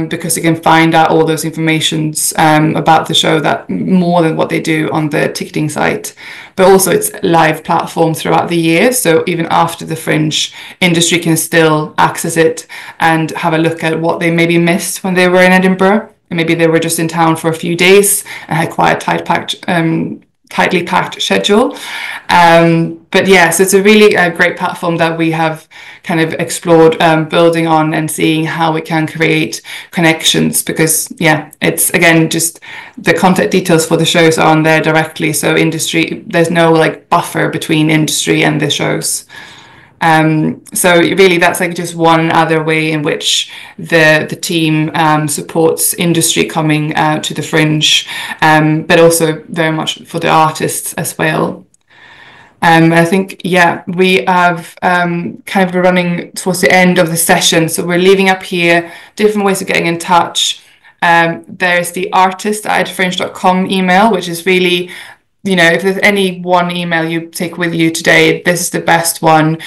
because they can find out all those informations about the show that more than what they do on the ticketing site. But also it's live platform throughout the year, so even after the Fringe, industry can still access it and have a look at what they maybe missed when they were in Edinburgh, and maybe they were just in town for a few days and had quite a tightly packed schedule. But yeah, so it's a really great platform that we have kind of explored building on and seeing how we can create connections, because yeah, it's again just the contact details for the shows are on there directly, so industry, there's no like buffer between industry and the shows. So really that's like just one other way in which the team supports industry coming to the Fringe, but also very much for the artists as well. I think, yeah, we have kind of running towards the end of the session, so we're leaving up here different ways of getting in touch. There's the artist@fringe.com email, which is really, if there's any one email you take with you today, this is the best one.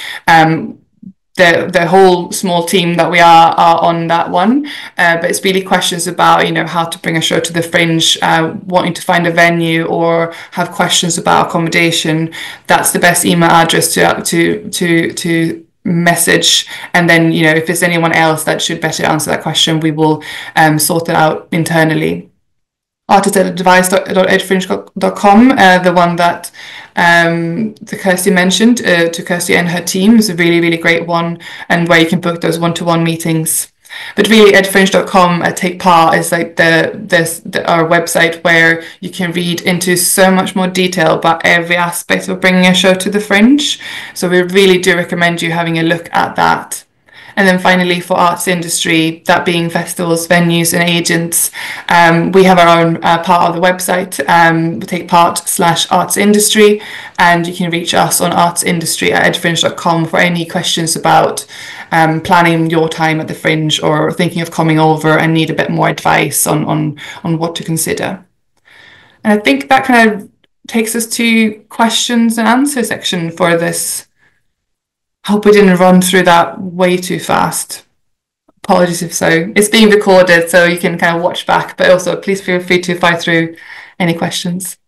The whole small team that we are on that one, but it's really questions about how to bring a show to the Fringe, wanting to find a venue or have questions about accommodation. That's the best email address to message, and then if there's anyone else that should better answer that question, we will sort it out internally. artist@advice.edfringe.com, the one that Kirsty mentioned, to Kirsty and her team, is a really, really great one, and where you can book those one-to-one meetings. But really, edfringe.com take part is like our website where you can read into so much more detail about every aspect of bringing a show to the Fringe. So we really do recommend you having a look at that. And then finally, for arts industry, that being festivals, venues and agents, we have our own part of the website, take part/arts industry, and you can reach us on artsindustry@edfringe.com for any questions about planning your time at the Fringe, or thinking of coming over and need a bit more advice on what to consider. And I think that kind of takes us to questions and answer section for this. Hope we didn't run through that way too fast. Apologies if so. It's being recorded, so you can kind of watch back, but also please feel free to fire through any questions.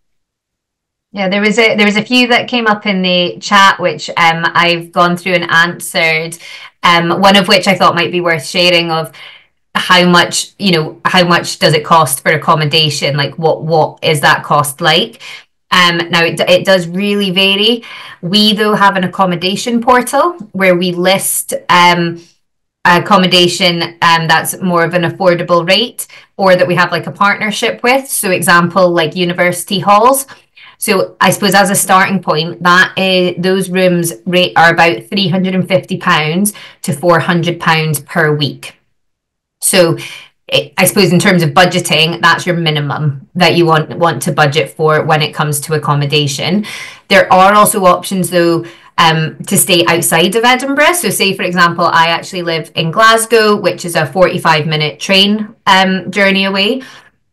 Yeah, there was a few that came up in the chat, which I've gone through and answered. One of which I thought might be worth sharing, of how much does it cost for accommodation? Like what is that cost like? Now it does really vary. We though have an accommodation portal where we list accommodation that's more of an affordable rate, or that we have like a partnership with. So example, like university halls. So I suppose as a starting point, those rooms rate are about £350 to £400 per week. So I suppose in terms of budgeting, that's your minimum that you want to budget for when it comes to accommodation. There are also options though to stay outside of Edinburgh. So say, for example, I actually live in Glasgow, which is a 45-minute train journey away.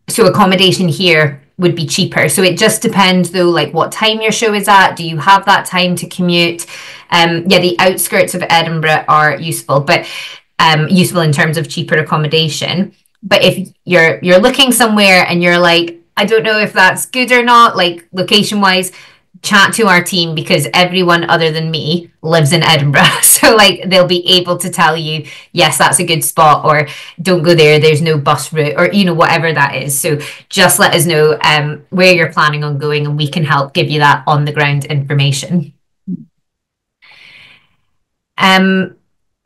So accommodation here would be cheaper. So it just depends though, like what time your show is at. Do you have that time to commute? The outskirts of Edinburgh are useful, but useful in terms of cheaper accommodation. But if you're looking somewhere and you're like, I don't know if that's good or not, like location wise, chat to our team, because everyone other than me lives in Edinburgh. So like they'll be able to tell you, yes, that's a good spot, or don't go there, there's no bus route, or whatever that is. So just let us know where you're planning on going, and we can help give you that on the ground information.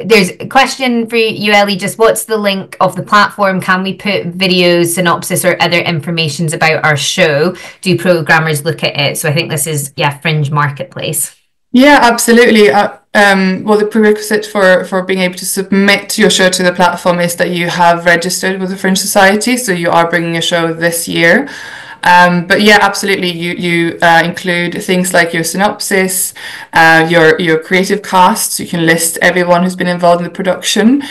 There's a question for you, Ellie, just what's the link of the platform? Can we put videos, synopsis or other informations about our show? Do programmers look at it? So I think this is, Fringe Marketplace. Yeah, absolutely. Well, the prerequisite for being able to submit your show to the platform is that you have registered with the Fringe Society. So you are bringing a show this year. But yeah, absolutely. You include things like your synopsis, your creative cast. So you can list everyone who's been involved in the production.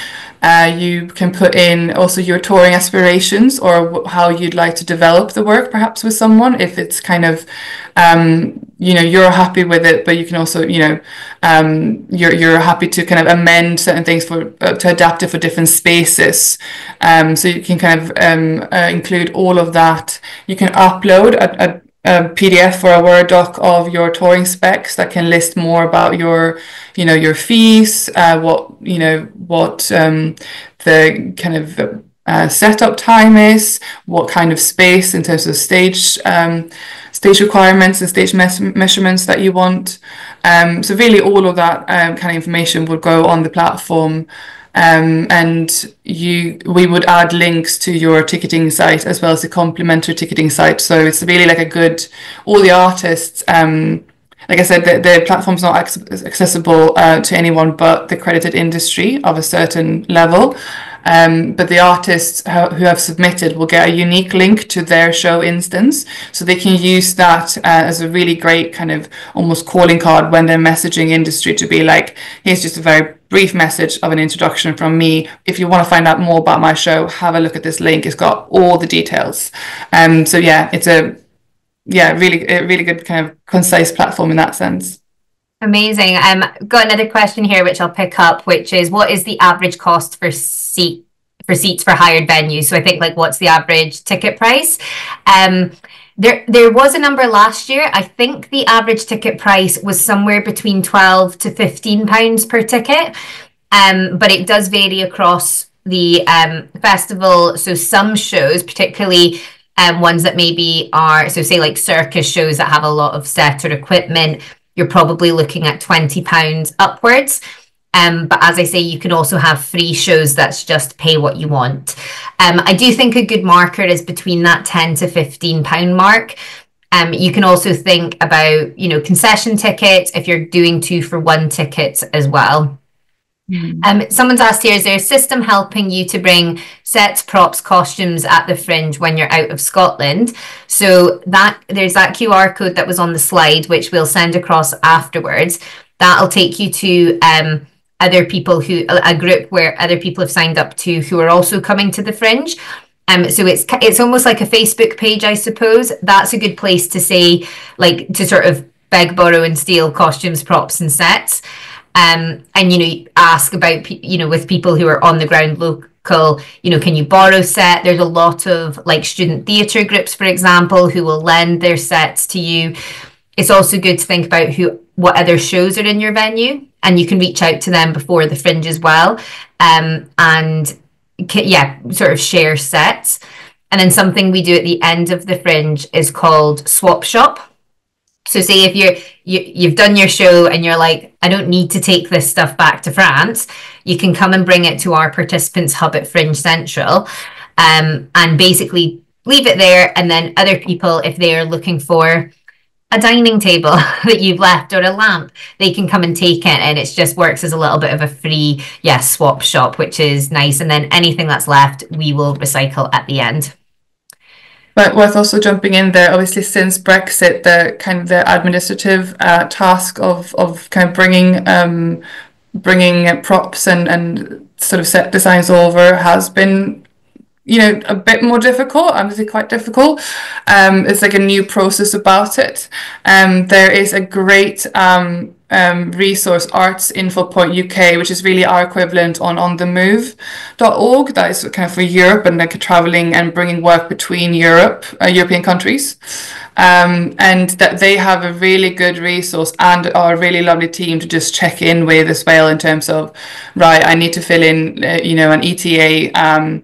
You can put in also your touring aspirations, or how you'd like to develop the work, perhaps with someone, if it's kind of, you're happy with it, but you can also, you're happy to kind of amend certain things to adapt it for different spaces. So you can kind of include all of that. You can upload a PDF or a Word doc of your touring specs that can list more about your fees, what the kind of setup time is, what kind of space in terms of stage requirements and stage measurements that you want. So really all of that kind of information would go on the platform. And we would add links to your ticketing site as well as the complementary ticketing site. So it's really like all the artists, like I said, the platform's not accessible to anyone but the accredited industry of a certain level. But the artists who have submitted will get a unique link to their show instance, so they can use that as a really great kind of almost calling card when they're messaging industry, to be like, here's just a very brief message of an introduction from me. If you want to find out more about my show, have a look at this link. It's got all the details. So yeah, it's a really good kind of concise platform in that sense. Amazing. Got another question here which I'll pick up, which is, what is the average cost for seats for hired venues? So I think, like, what's the average ticket price? There was a number last year. I think the average ticket price was somewhere between £12 to £15 per ticket, but it does vary across the festival. So some shows, particularly ones that maybe are, so say like circus shows that have a lot of set or equipment, you're probably looking at £20 upwards. But as I say, you can also have free shows that's just pay what you want. I do think a good marker is between that £10 to £15 mark. You can also think about, concession tickets if you're doing 2-for-1 tickets as well. Someone's asked here, is there a system helping you to bring sets, props, costumes at the Fringe when you're out of Scotland? So that there's that QR code that was on the slide, which we'll send across afterwards. That'll take you to other people a group where other people have signed up to who are also coming to the Fringe. So it's almost like a Facebook page, I suppose. That's a good place to say, like, to sort of beg, borrow and steal costumes, props and sets. And, ask about, with people who are on the ground local, can you borrow set? There's a lot of like student theatre groups, for example, who will lend their sets to you. It's also good to think about what other shows are in your venue, and you can reach out to them before the Fringe as well. Sort of share sets. And then something we do at the end of the Fringe is called swap shop. So say if you've done your show and you're like, I don't need to take this stuff back to France, you can come and bring it to our participants hub at Fringe Central, and basically leave it there. And then other people, if they're looking for a dining table that you've left or a lamp, they can come and take it, and it just works as a little bit of a free swap shop, which is nice. And then anything that's left we will recycle at the end. But worth also jumping in there, obviously since Brexit, the administrative task of kind of bringing props and sort of set designs over has been a bit more difficult. Honestly, quite difficult. It's like a new process about it. There is a great resource, Arts Info Point UK, which is really our equivalent on themove.org. That is kind of for Europe and like traveling and bringing work between European countries. And that they have a really good resource and are a really lovely team to just check in with as well, in terms of, right, I need to fill in, an ETA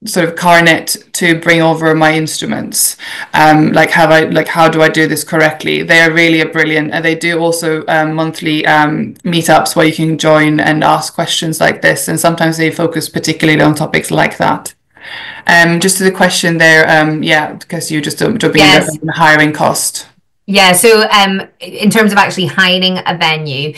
sort of carnet to bring over my instruments. How do I do this correctly? They are really brilliant, and they do also monthly meetups where you can join and ask questions like this, and sometimes they focus particularly on topics like that. Just to the question there, because you just jumping in the hiring cost. So in terms of actually hiring a venue,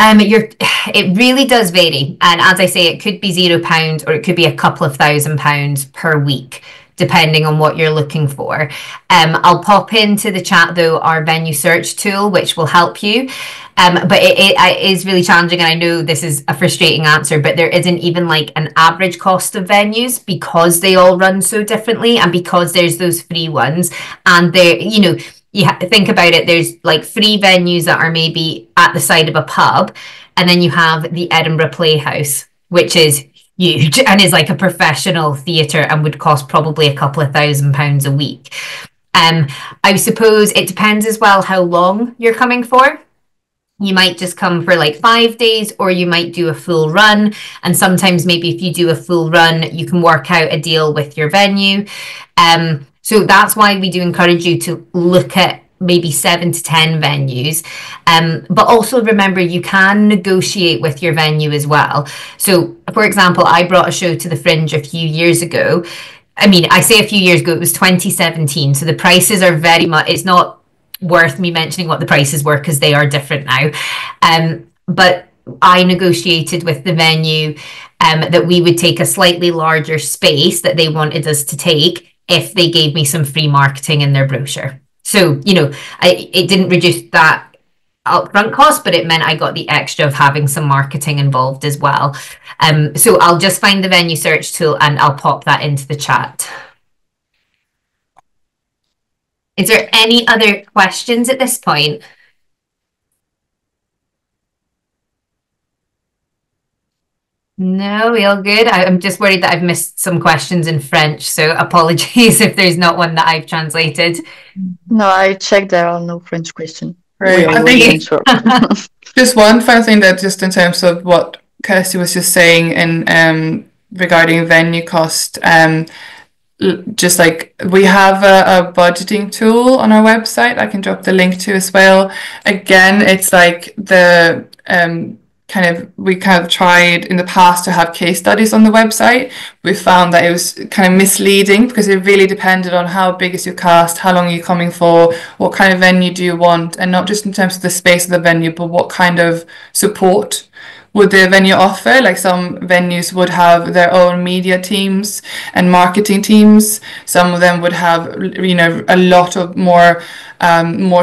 it really does vary, and as I say, it could be £0 or it could be a couple of £1,000s per week, depending on what you're looking for. I'll pop into the chat though our venue search tool, which will help you. But it is really challenging, and I know this is a frustrating answer, but there isn't even like an average cost of venues, because they all run so differently, and because there's those free ones, and they're, you have to think about it. There's like free venues that are maybe at the side of a pub, and then you have the Edinburgh Playhouse, which is huge and is like a professional theatre and would cost probably a couple of £1,000 a week. I suppose it depends as well how long you're coming for. You might just come for like 5 days, or you might do a full run. And sometimes maybe if you do a full run, you can work out a deal with your venue. So that's why we do encourage you to look at maybe 7 to 10 venues. But also remember, you can negotiate with your venue as well. So, for example, I brought a show to the Fringe a few years ago. I mean, I say a few years ago, it was 2017. So the prices are very much, it's not worth me mentioning what the prices were because they are different now. But I negotiated with the venue that we would take a slightly larger space that they wanted us to take if they gave me some free marketing in their brochure. So, it didn't reduce that upfront cost, but it meant I got the extra of having some marketing involved as well. So I'll just find the venue search tool and I'll pop that into the chat. Is there any other questions at this point? No, we all good. I'm just worried that I've missed some questions in French, so apologies if there's not one that I've translated. No, I checked, there are no French questions. Right. I think just one final thing, that just in terms of what Kirsty was just saying and regarding venue cost, just like we have a budgeting tool on our website I can drop the link to as well. Again, it's like the we tried in the past to have case studies on the website. We found that it was kind of misleading because it really depended on how big is your cast, how long are you coming for, what kind of venue do you want, and not just in terms of the space of the venue, but what kind of support would the venue offer. Like some venues would have their own media teams and marketing teams. Some of them would have, you know, a lot of more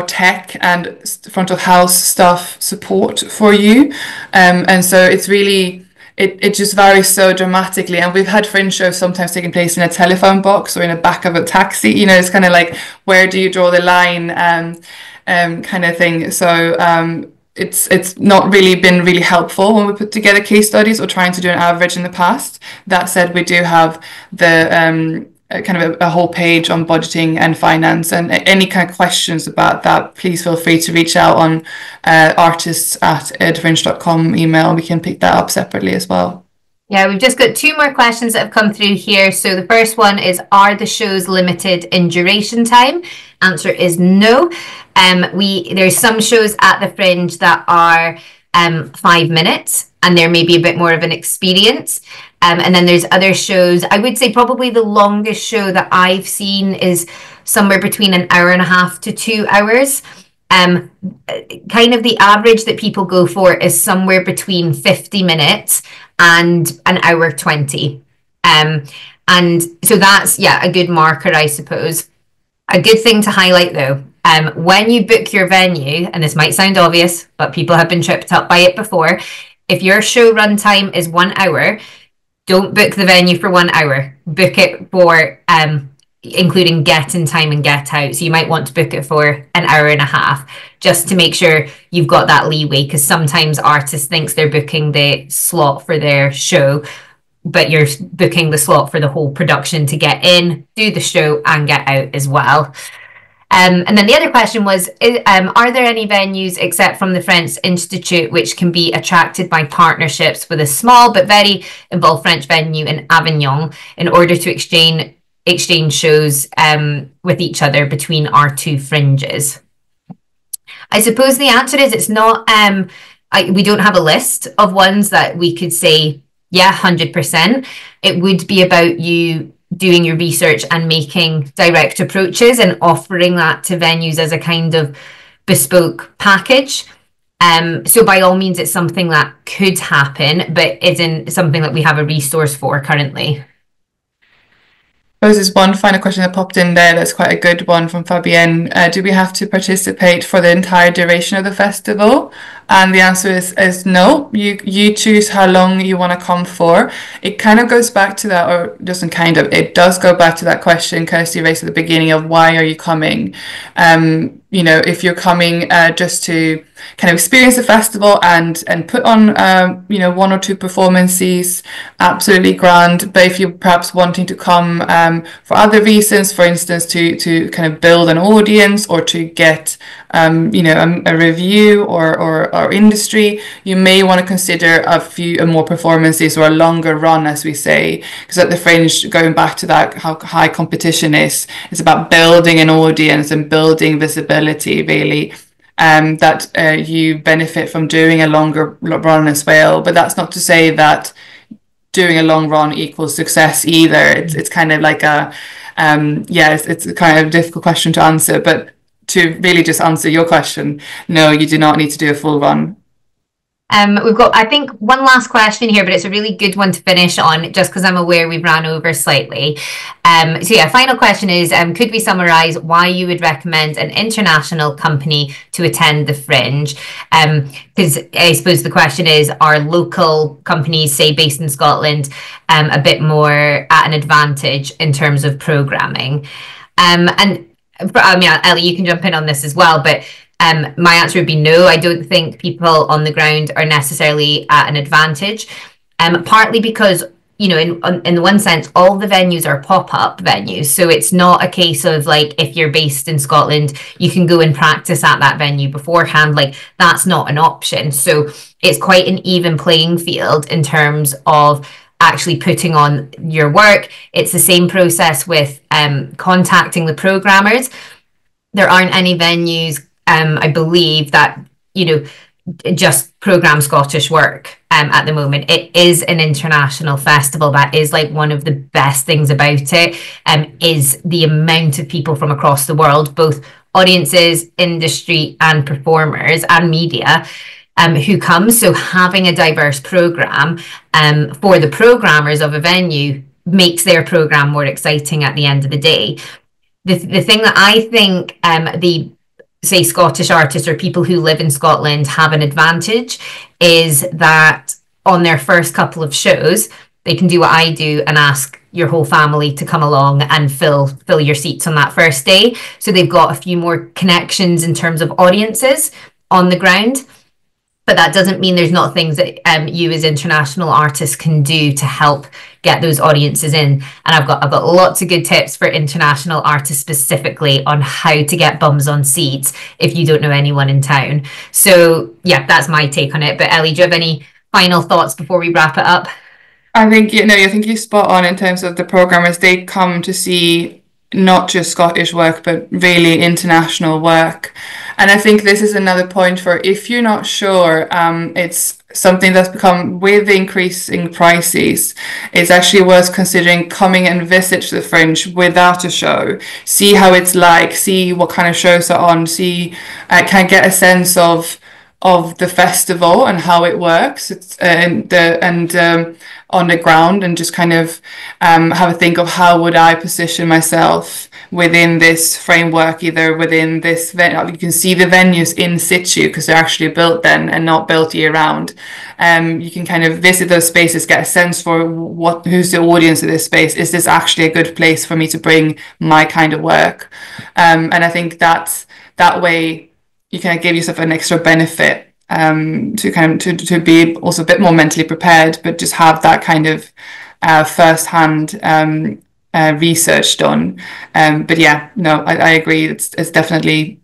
tech and front of house stuff support for you. And so it's really, it just varies so dramatically. And we've had Fringe shows sometimes taking place in a telephone box or in the back of a taxi. You know, it's kind of like, where do you draw the line, kind of thing. So it's not really been really helpful when we put together case studies or trying to do an average in the past. That said, we do have the kind of a whole page on budgeting and finance, and any kind of questions about that, please feel free to reach out on artists@edfringe.com email. We can pick that up separately as well. Yeah, we've just got 2 more questions that have come through here. So the first one is, are the shows limited in duration time? Answer is no. There's some shows at the Fringe that are 5 minutes, and they're maybe a bit more of an experience. And then there's other shows. I would say probably the longest show that I've seen is somewhere between an hour and a half to 2 hours. Kind of the average that people go for is somewhere between 50 minutes and an hour 20. And so that's, yeah, a good marker, I suppose. A good thing to highlight though, when you book your venue, and this might sound obvious, but people have been tripped up by it before, if your show run time is 1 hour, don't book the venue for 1 hour. Book it for including get-in time and get-out. So you might want to book it for an hour and a half, just to make sure you've got that leeway, because sometimes artists think they're booking the slot for their show, but you're booking the slot for the whole production to get in, do the show, and get out as well. And then the other question was, are there any venues except from the French Institute which can be attracted by partnerships with a small but very involved French venue in Avignon in order to exchange shows with each other between our 2 fringes? I suppose the answer is it's not, we don't have a list of ones that we could say, yeah, 100%. It would be about you doing your research and making direct approaches and offering that to venues as a kind of bespoke package. So by all means, it's something that could happen, but isn't something that we have a resource for currently. There's one final question that popped in there that's quite a good one from Fabienne. Do we have to participate for the entire duration of the festival? And the answer is no. You choose how long you want to come for. It kind of goes back to that, or doesn't kind of, it does go back to that question Kirsty raised at the beginning of why are you coming? You know, if you're coming just to kind of experience the festival and put on, you know, 1 or 2 performances, absolutely grand. But if you're perhaps wanting to come for other reasons, for instance, to kind of build an audience or to get, you know, a review or industry, you may want to consider a more performances or a longer run, as we say, because at the Fringe, going back to that, how high competition is, it's about building an audience and building visibility, really. That you benefit from doing a longer run as well. But that's not to say that doing a long run equals success either. It's kind of like a, it's a kind of difficult question to answer. But to really just answer your question, no, you do not need to do a full run. We've got, I think, one last question here, but it's a really good one to finish on, just because I'm aware we've ran over slightly. So yeah, final question is, could we summarise why you would recommend an international company to attend the Fringe? Because I suppose the question is, are local companies, say based in Scotland, a bit more at an advantage in terms of programming? And I mean, Ellie, you can jump in on this as well, but my answer would be no. I don't think people on the ground are necessarily at an advantage, partly because, you know, in the one sense, all the venues are pop-up venues. So it's not a case of like, if you're based in Scotland, you can go and practice at that venue beforehand. Like, that's not an option. So it's quite an even playing field in terms of actually putting on your work. It's the same process with contacting the programmers. There aren't any venues, I believe, that, you know, just program Scottish work at the moment. It is an international festival. That is like one of the best things about it, is the amount of people from across the world, both audiences, industry and performers and media, who come. So having a diverse program for the programmers of a venue makes their program more exciting at the end of the day. The thing that I think the say Scottish artists or people who live in Scotland have an advantage is that on their first couple of shows, they can do what I do and ask your whole family to come along and fill your seats on that first day. So they've got a few more connections in terms of audiences on the ground. But that doesn't mean there's not things that you as international artists can do to help get those audiences in. And I've got lots of good tips for international artists specifically on how to get bums on seats if you don't know anyone in town. So yeah, that's my take on it. But Ellie, do you have any final thoughts before we wrap it up? I think you're spot on in terms of the programmers. They come to see not just Scottish work, but really international work. And I think this is another point for if you're not sure, it's something that's become, with the increasing prices, it's actually worth considering coming and visit the Fringe without a show. See how it's like, see what kind of shows are on, can get a sense of the festival and how it works. It's on the ground, and just kind of have a think of how would I position myself within this framework, either within this venue. You can see the venues in situ because they're actually built then and not built year round. You can kind of visit those spaces, get a sense for who's the audience of this space. Is this actually a good place for me to bring my kind of work? And I think that way you kind of give yourself an extra benefit to be also a bit more mentally prepared, but just have that kind of first-hand research done. But yeah, no, I agree. It's definitely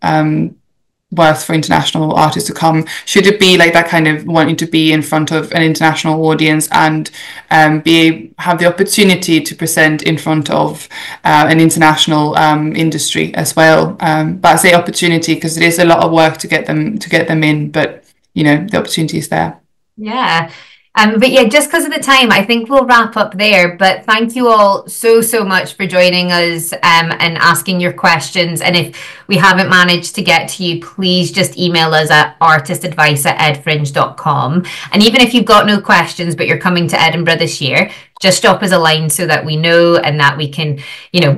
worth for international artists to come. Should it be like that kind of wanting to be in front of an international audience and have the opportunity to present in front of an international industry as well. But I say opportunity because it is a lot of work to get them in, but the opportunity is there. Yeah. But yeah, just because of the time, I think we'll wrap up there. But thank you all so much for joining us and asking your questions. And if we haven't managed to get to you, please just email us at artistadvice@edfringe.com. And even if you've got no questions, but you're coming to Edinburgh this year, just drop us a line so that we know and that we can,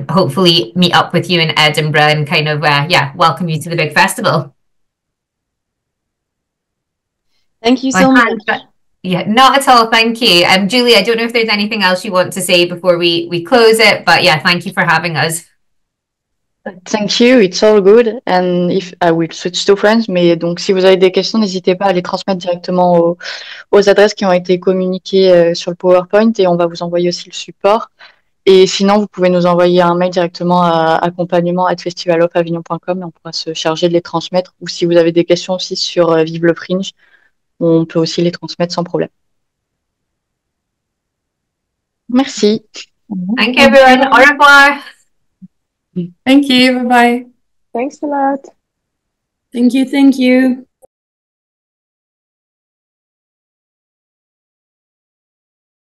hopefully meet up with you in Edinburgh and kind of, welcome you to the big festival. Thank you so much. Yeah, not at all. Thank you. Julie, I don't know if there's anything else you want to say before we close it, but yeah, thank you for having us. Thank you, it's all good. And if I will switch to French, mais donc si vous avez des questions, n'hésitez pas à les transmettre directement aux adresses qui ont été communiquées sur le PowerPoint, et on va vous envoyer aussi le support. Et sinon, vous pouvez nous envoyer un mail directement à accompagnement@festivalofavignon.com et on pourra se charger de les transmettre. Ou si vous avez des questions aussi sur Vive le Fringe, on peut aussi les transmettre sans problème. Merci. Thank you, everyone. Au revoir. Thank you. Bye-bye. Thanks a lot. Thank you.